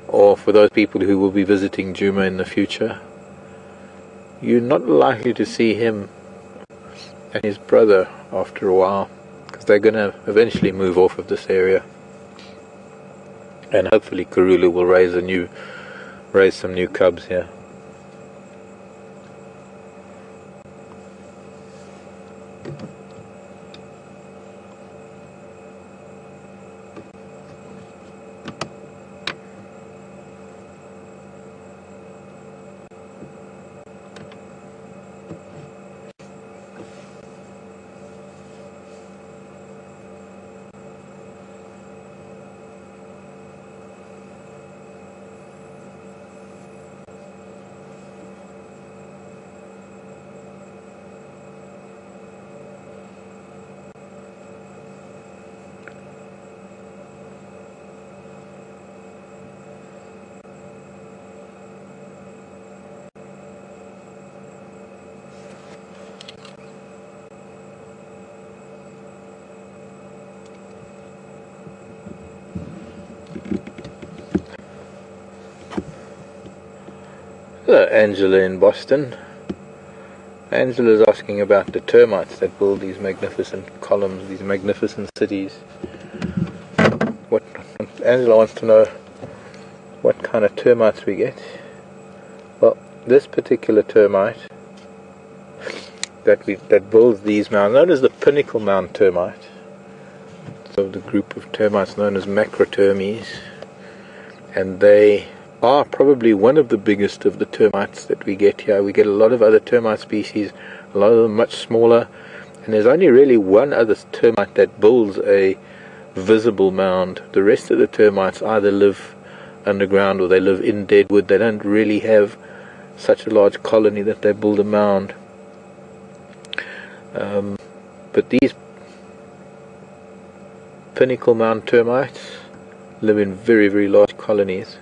or for those people who will be visiting Djuma in the future, you're not likely to see him and his brother after a while, because they're going to eventually move off of this area. and hopefully Karulu will raise some new cubs here. Hello, Angela in Boston. Angela's asking about the termites that build these magnificent columns, these magnificent cities. Angela wants to know what kind of termites we get. Well, this particular termite that builds these mounds, known as the pinnacle mound termite, so the group of termites known as macrotermes, and they are probably one of the biggest of the termites that we get here. We get a lot of other termite species, a lot of them much smaller, and there's only really one other termite that builds a visible mound. The rest of the termites either live underground or they live in dead wood. They don't really have such a large colony that they build a mound. But these pinnacle mound termites live in very, very large colonies.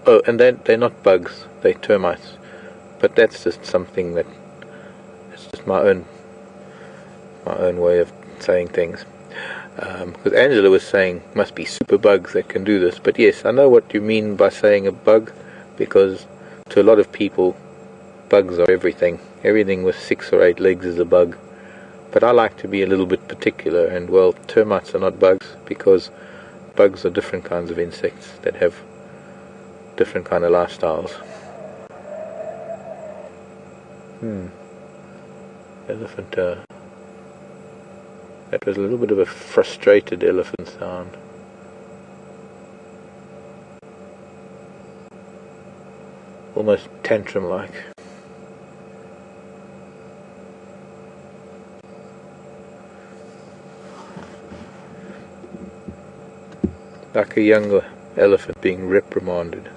Oh, and they're not bugs, they're termites. But that's just something that it's just my own way of saying things. Because Angela was saying must be super bugs that can do this. But yes, I know what you mean by saying a bug, because to a lot of people, bugs are everything. Everything with 6 or 8 legs is a bug. But I like to be a little bit particular, and well, termites are not bugs, because bugs are different kinds of insects that have different kind of lifestyles. Elephant, that was a little bit of a frustrated elephant sound. Almost tantrum-like. Like a younger elephant being reprimanded.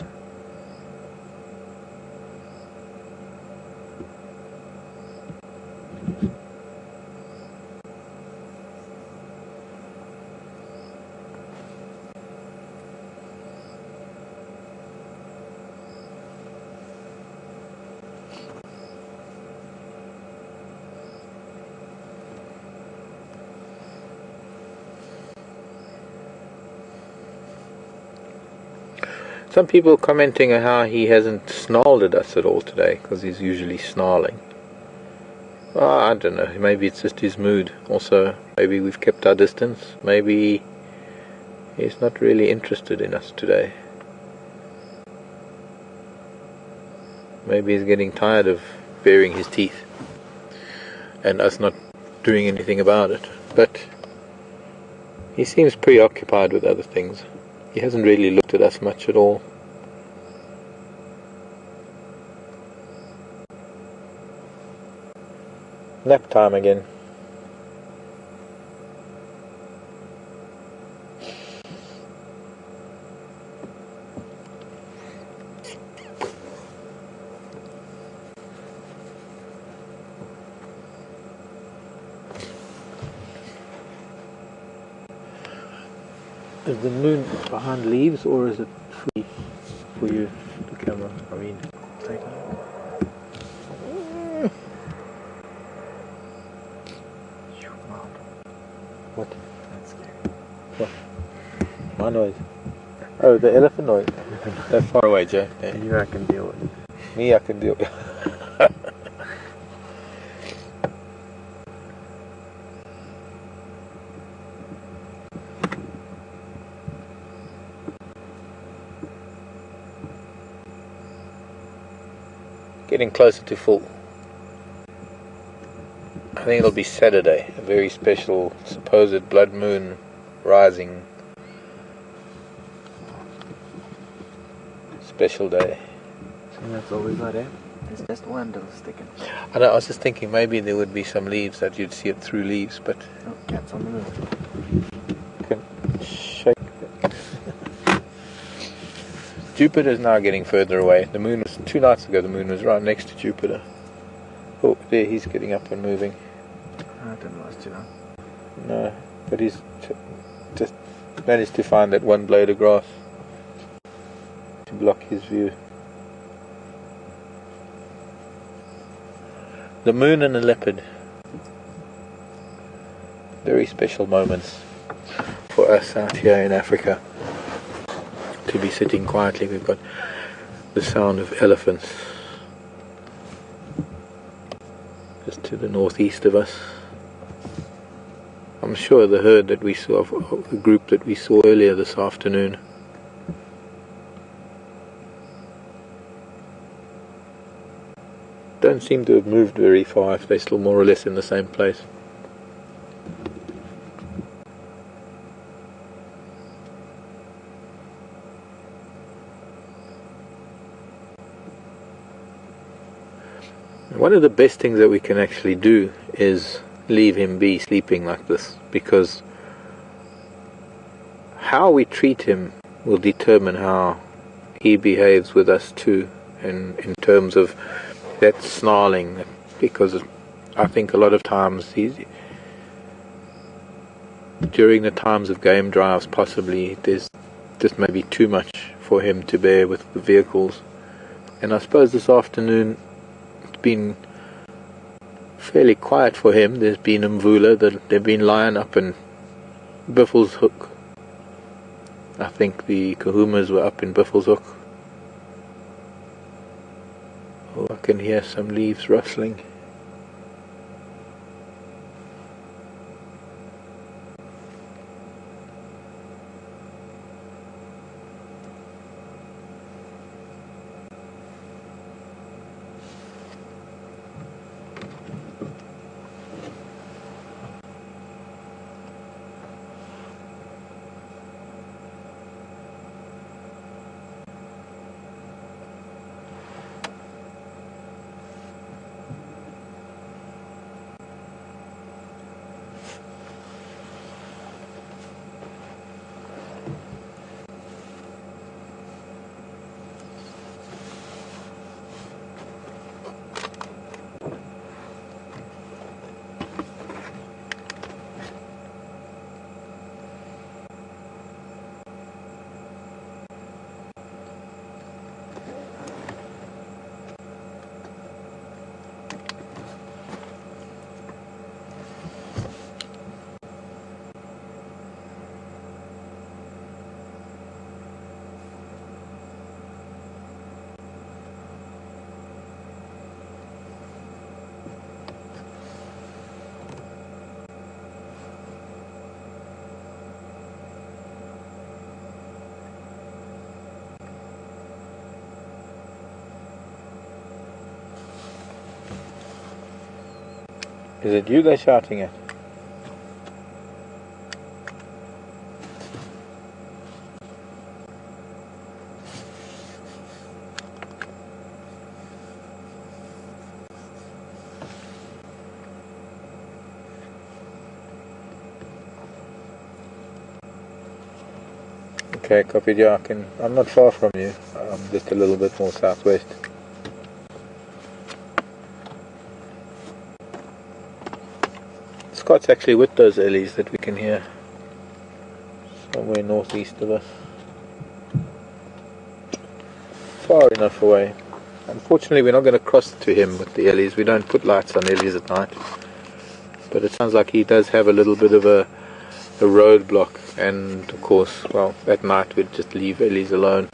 Some people commenting on how he hasn't snarled at us at all today, because he's usually snarling. Well, I don't know, maybe it's just his mood. Also, maybe we've kept our distance. Maybe he's not really interested in us today. Maybe he's getting tired of baring his teeth and us not doing anything about it. But he seems preoccupied with other things. He hasn't really looked at us much at all. Nap time again. Is the moon behind leaves, or is it free for you, the camera? I mean, take a look. What? That's scary. What? My noise. Oh, the elephant noise. They're far away, Joe. Yeah. You I can deal with it. Me, I can deal with. getting closer to full. I think it'll be Saturday, a very special supposed blood moon rising special day. So that's all we got, eh? There's just one little sticking. I know, I was just thinking maybe there would be some leaves that you'd see it through leaves, but Oh, cat's on the move. you can shake it. Jupiter's now getting further away. The moon was 2 nights ago. The moon was right next to Jupiter. Oh, there he's getting up and moving. I didn't last too long. No, but he's just managed to find that one blade of grass to block his view. The moon and the leopard. Very special moments for us out here in Africa. To be sitting quietly, we've got the sound of elephants just to the northeast of us. I'm sure the herd that we saw, the group that we saw earlier this afternoon, don't seem to have moved very far if they're still more or less in the same place. One of the best things that we can actually do is leave him be sleeping like this, because how we treat him will determine how he behaves with us too, and in terms of that snarling, because I think a lot of times during the times of game drives possibly there's just maybe too much for him to bear with the vehicles. And I suppose this afternoon it's been fairly quiet for him. There's been Mvula, they've been lying up in Biffle's Hook. I think the Kahumas were up in Biffle's Hook. Oh, I can hear some leaves rustling. Is it you they're shouting at? Okay, copied. Yeah, I'm not far from you. I'm just a little bit more southwest. Scott's actually with those ellies that we can hear somewhere northeast of us. Far enough away. Unfortunately, we're not going to cross to him with the ellies. We don't put lights on ellies at night. But it sounds like he does have a little bit of a roadblock, and of course, well, at night we'd just leave ellies alone.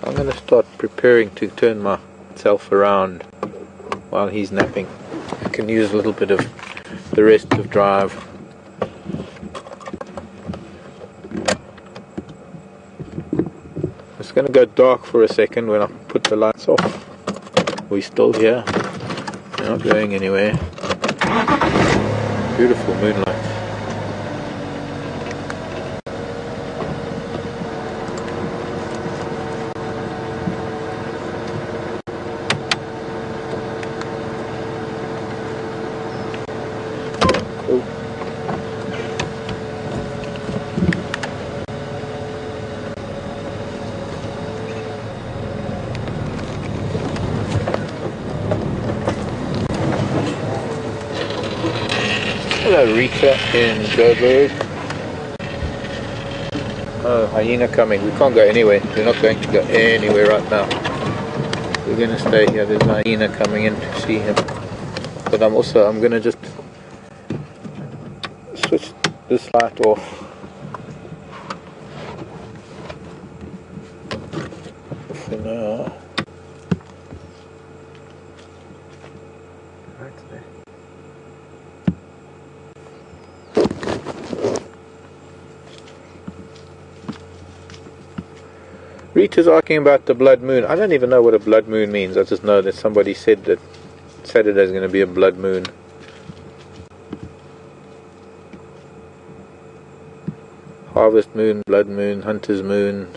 I'm going to start preparing to turn myself around while he's napping. I can use a little bit of the rest of drive going to go dark for a second when I put the lights off. We're still here. We're not going anywhere. Beautiful moonlight. Cool. Hello Rita in Joburg. Oh, hyena coming. We can't go anywhere. We're not going to go anywhere right now. We're going to stay here. There's a hyena coming in to see him. But I'm going to just switch this light off. For now. Right there. Rita's asking about the blood moon. I don't even know what a blood moon means. I just know that somebody said that Saturday's going to be a blood moon. Harvest moon, blood moon, hunter's moon.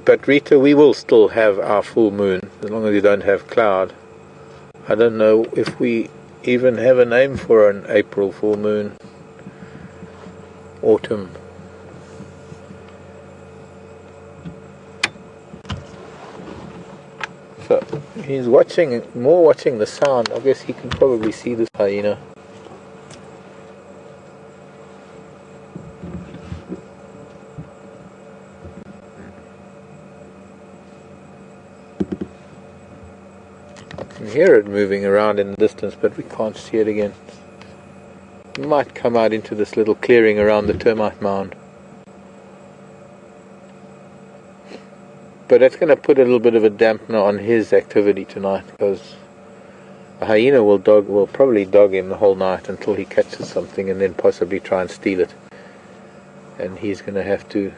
But Rita, we will still have our full moon as long as you don't have cloud. I don't know if we even have a name for an April full moon. Autumn. So he's watching the sound. I guess he can probably see this hyena. I can hear it moving around in the distance, but we can't see it again. It might come out into this little clearing around the termite mound. But that's going to put a little bit of a dampener on his activity tonight, because a hyena will probably dog him the whole night until he catches something and then possibly try and steal it. And he's going to have to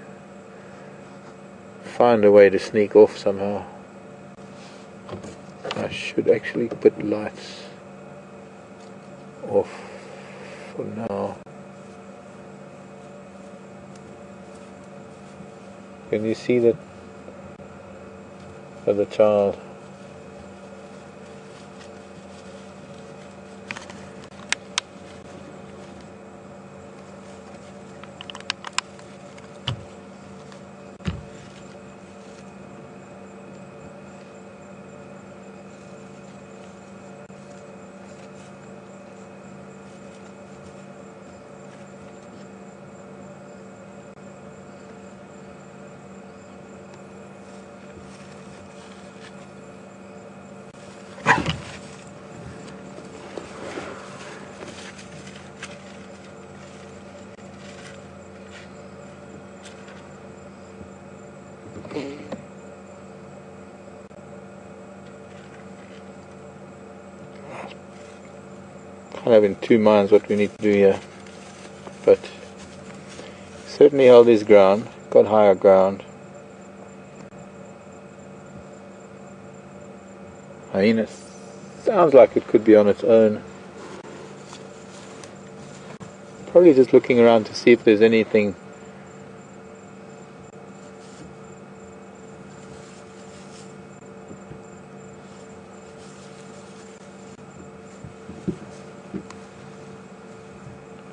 find a way to sneak off somehow. I should actually put lights off for now. Can you see that other child? Kind of in two minds what we need to do here, but certainly held his ground, got higher ground. Hyena sounds like it could be on its own. Probably just looking around to see if there's anything.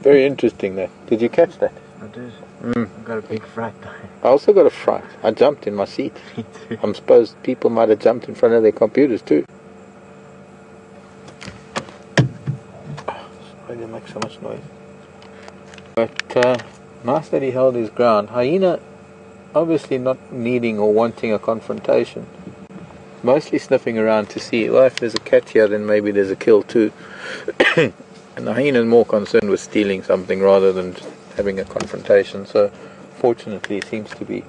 Very interesting that. Did you catch that? I did. Mm. I got a big fright though. I also got a fright. I jumped in my seat. Me too. I'm supposed people might have jumped in front of their computers too. Why do you make so much noise? But nice that he held his ground. Hyena obviously not needing or wanting a confrontation. Mostly sniffing around to see, well, if there's a cat here then maybe there's a kill too. And the hyena is more concerned with stealing something rather than just having a confrontation. So fortunately it seems to be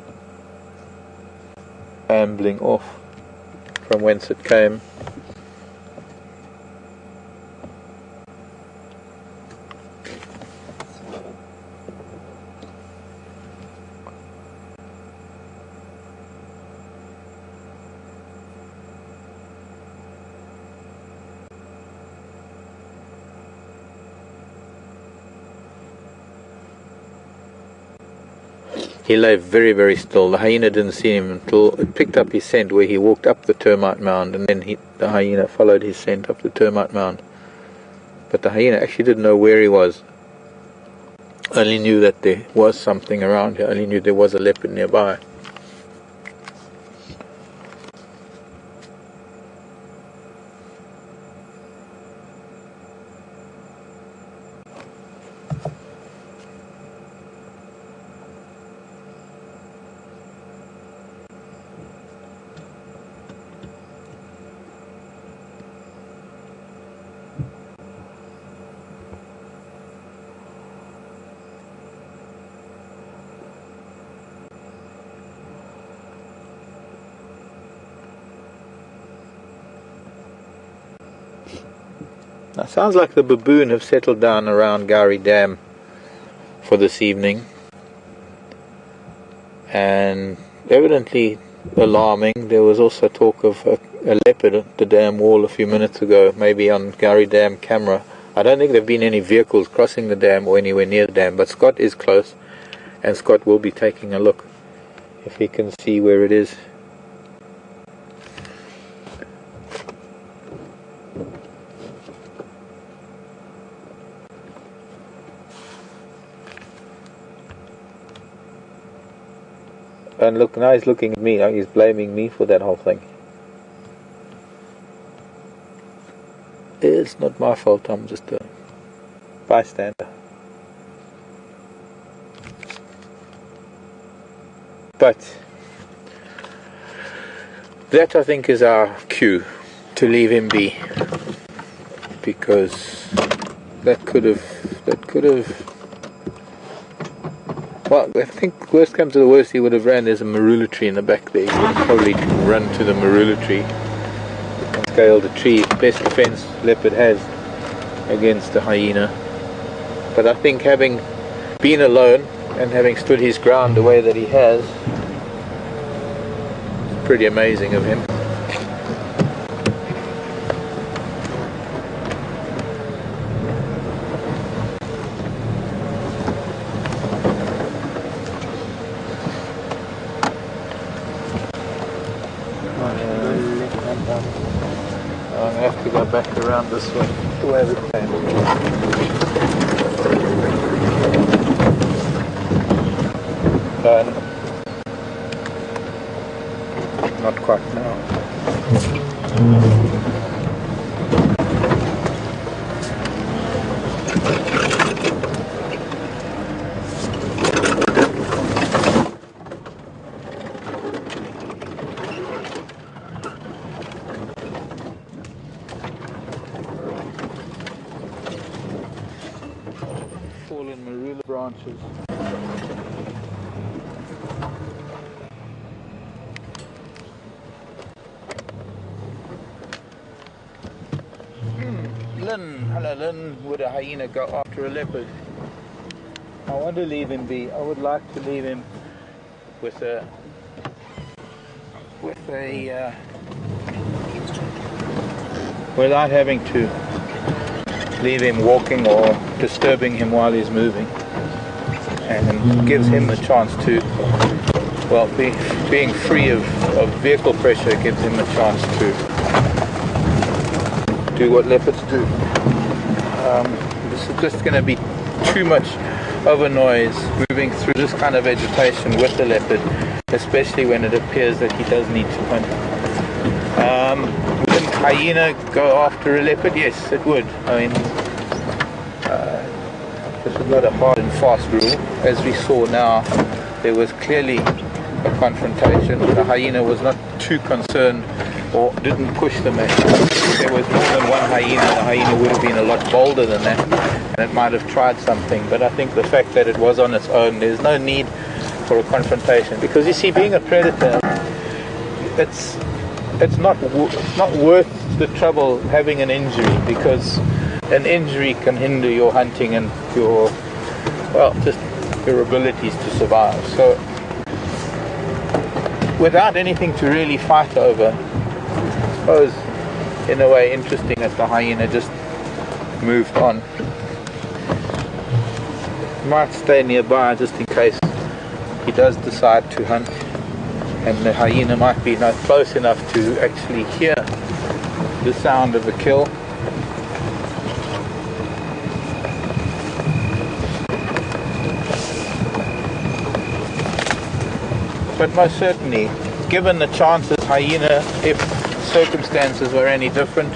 ambling off from whence it came. He lay very, very still. The hyena didn't see him until it picked up his scent where he walked up the termite mound, and then the hyena followed his scent up the termite mound. But the hyena actually didn't know where he was. Only knew that there was something around here. Only knew there was a leopard nearby. Now, sounds like the baboon have settled down around Gari Dam for this evening, and evidently alarming. There was also talk of a leopard at the dam wall a few minutes ago, maybe on Gari Dam camera. I don't think there have been any vehicles crossing the dam or anywhere near the dam, but Scott is close, and Scott will be taking a look if he can see where it is. And look, now he's looking at me, now he's blaming me for that whole thing. It's not my fault, I'm just a bystander. But that, I think, is our cue to leave him be, because that could have well, I think worst comes to the worst, he would have ran. There's a marula tree in the back there. He would have probably run to the marula tree and scaled the tree. Best defense leopard has against the hyena. But I think having been alone and having stood his ground the way that he has, it's pretty amazing of him. I'm going to have to go back around this way, the way we came. Not quite now. Fallen marula branches. Lynn, hello Lynn. Would a hyena go after a leopard? I want to leave him be. I would like to leave him with a without having to leave him walking or disturbing him while he's moving, and gives him a chance to, well, being free of vehicle pressure gives him a chance to do what leopards do. This is just going to be too much of a noise moving through this kind of vegetation with the leopard, especially when it appears that he does need to hunt. Would a hyena go after a leopard? Yes, it would. I mean, this is not a hard and fast rule. As we saw now, there was clearly a confrontation. The hyena was not too concerned or didn't push the man. If there was more than one hyena, the hyena would have been a lot bolder than that, and it might have tried something. But I think the fact that it was on its own, there's no need for a confrontation, because you see, being a predator, it's not worth the trouble having an injury, because an injury can hinder your hunting and your, well, just your abilities to survive. So without anything to really fight over, I suppose in a way interesting that the hyena just moved on. Might stay nearby just in case he does decide to hunt, and the hyena might be not close enough to actually hear the sound of a kill. But most certainly, given the chances, hyena, if circumstances were any different,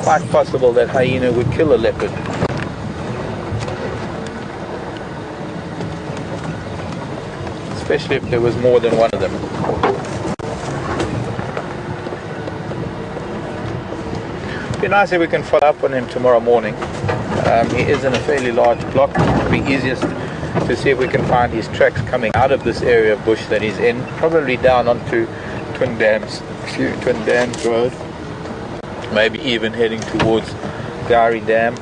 quite possible that hyena would kill a leopard. Especially if there was more than one of them. It'd be nice if we can follow up on him tomorrow morning. He is in a fairly large block. It'd be easiest to see if we can find his tracks coming out of this area of bush that he's in, probably down onto Twin Dams Road, maybe even heading towards Gari Dam.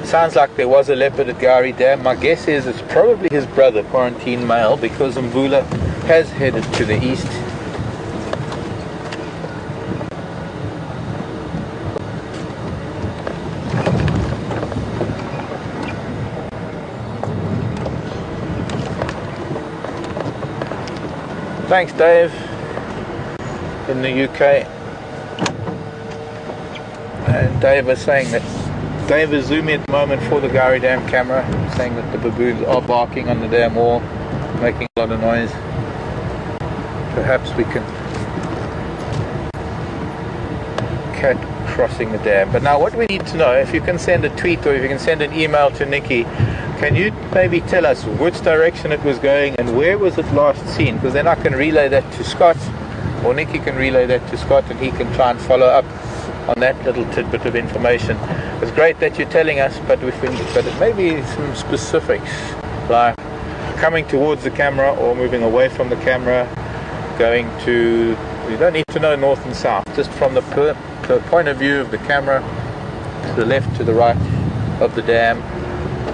Sounds like there was a leopard at Gari Dam. My guess is it's probably his brother, quarantine male, because Mvula has headed to the east. Thanks, Dave, in the UK. And Dave was saying that Dave is zooming at the moment for the Gari Dam camera, saying that the baboons are barking on the dam wall, making a lot of noise. Perhaps we can catch crossing the dam. But now what we need to know, if you can send a tweet or if you can send an email to Nikki, can you maybe tell us which direction it was going and where was it last seen? Because then I can relay that to Scott, or Nikki can relay that to Scott, and he can try and follow up on that little tidbit of information. It's great that you're telling us, but it may be some specifics, like coming towards the camera or moving away from the camera, going to, you don't need to know north and south, just from the point of view of the camera, to the left, to the right of the dam,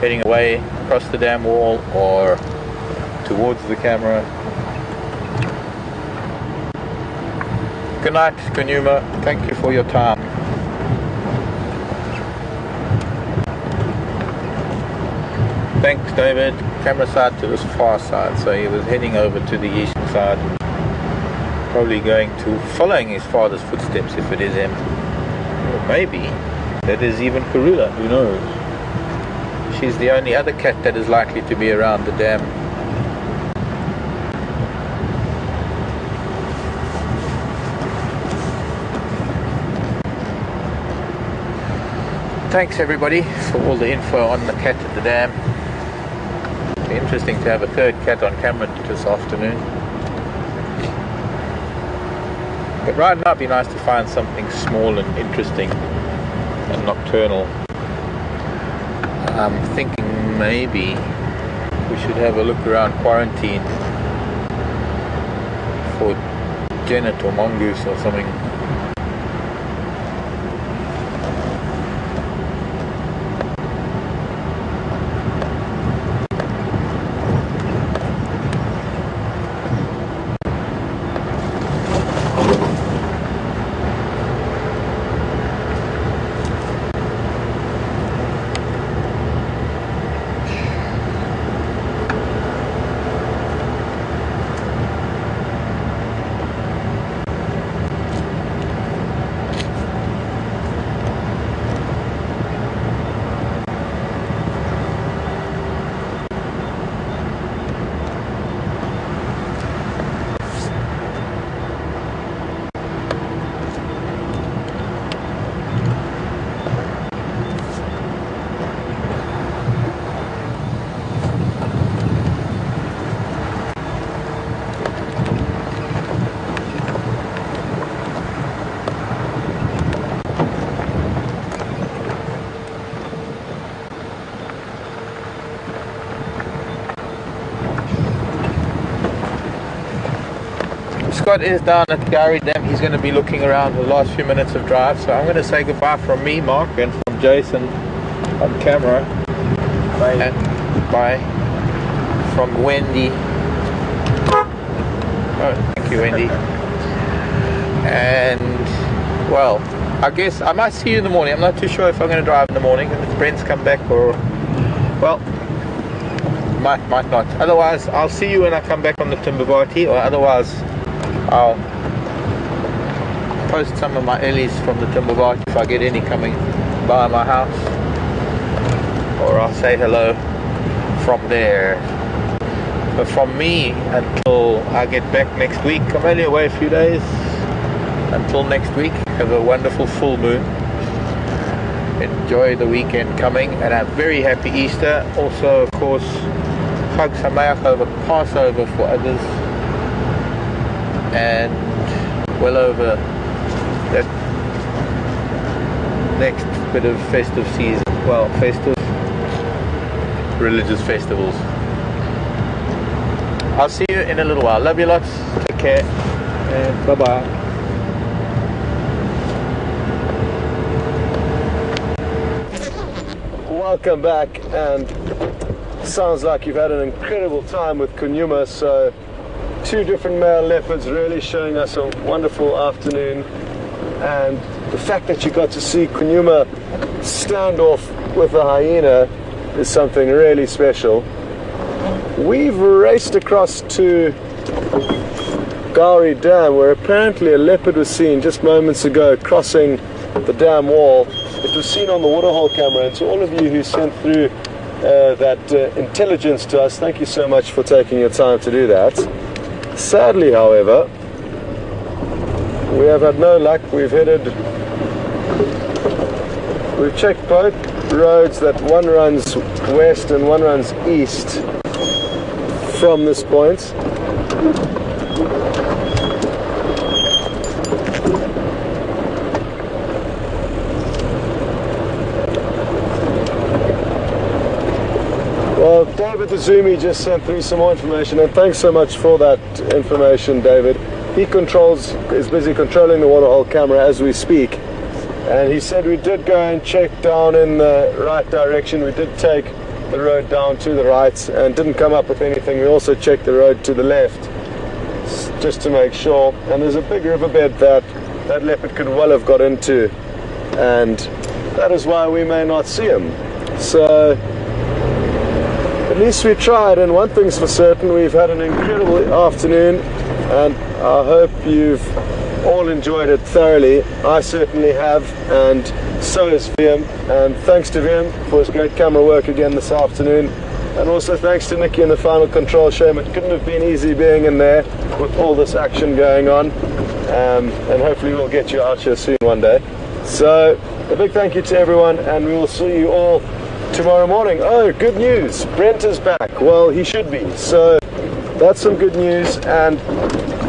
heading away across the dam wall or towards the camera. Good night, Kunyuma. Thank you for your time. Thanks, David. Camera side to this far side, so he was heading over to the east side, probably following his father's footsteps if it is him. Or maybe that is even Karula, who knows? She's the only other cat that is likely to be around the dam. Thanks everybody for all the info on the cat at the dam. It'll be interesting to have a third cat on camera this afternoon. But right now it'd be nice to find something small and interesting and nocturnal. I'm thinking maybe we should have a look around quarantine for genet or mongoose or something. Scott is down at Gari Dam. He's going to be looking around the last few minutes of drive, so I'm going to say goodbye from me, Mark, and from Jason on camera. Bye. And bye from Wendy. Oh, thank you, Wendy. And well, I guess I might see you in the morning. I'm not too sure if I'm going to drive in the morning, if Brent's come back or, well, might not. Otherwise, I'll see you when I come back on the Timbavati, or otherwise I'll post some of my ellies from the Timbavati if I get any coming by my house, or I'll say hello from there. But from me, until I get back next week, I'm only away a few days. Until next week, have a wonderful full moon. Enjoy the weekend coming, and a very happy Easter. Also, of course, Chag Sameach over Passover for others, and well over that next bit of festive season. Well, festive, religious festivals. I'll see you in a little while. Love you lots. Take care, and bye-bye. Welcome back, and sounds like you've had an incredible time with Kunyuma. So 2 different male leopards really showing us a wonderful afternoon, and the fact that you got to see Kunyuma stand off with a hyena is something really special. We've raced across to Gowrie Dam, where apparently a leopard was seen just moments ago crossing the dam wall. It was seen on the waterhole camera, and to all of you who sent through that intelligence to us, thank you so much for taking your time to do that. Sadly, however, we have had no luck. We've checked both roads, that one runs west and one runs east from this point. Well, David the Zoomy just sent through some more information, and thanks so much for that information, David. He is busy controlling the waterhole camera as we speak, and he said we did go and check down in the right direction. We did take the road down to the right and didn't come up with anything. We also checked the road to the left just to make sure, and there's a big riverbed that leopard could well have got into, and that is why we may not see him. So at least we tried, and one thing's for certain, we've had an incredible afternoon, and I hope you've all enjoyed it thoroughly. I certainly have, and so has Liam, and thanks to Liam for his great camera work again this afternoon, and also thanks to Nikki in the final control shame. It couldn't have been easy being in there with all this action going on, and hopefully we'll get you out here soon one day. So a big thank you to everyone, and we will see you all tomorrow morning. Oh, good news, Brent is back. Well, he should be, so that's some good news. And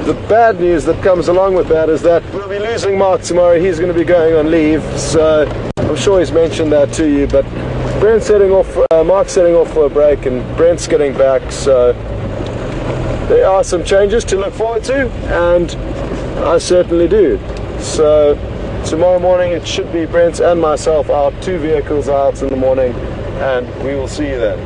the bad news that comes along with that is that we'll be losing Mark tomorrow. He's going to be going on leave, so I'm sure he's mentioned that to you. But Brent's setting off, Mark's setting off for a break, and Brent's getting back, so there are some changes to look forward to, and I certainly do. So tomorrow morning it should be Brent and myself out, 2 vehicles out in the morning, and we will see you then.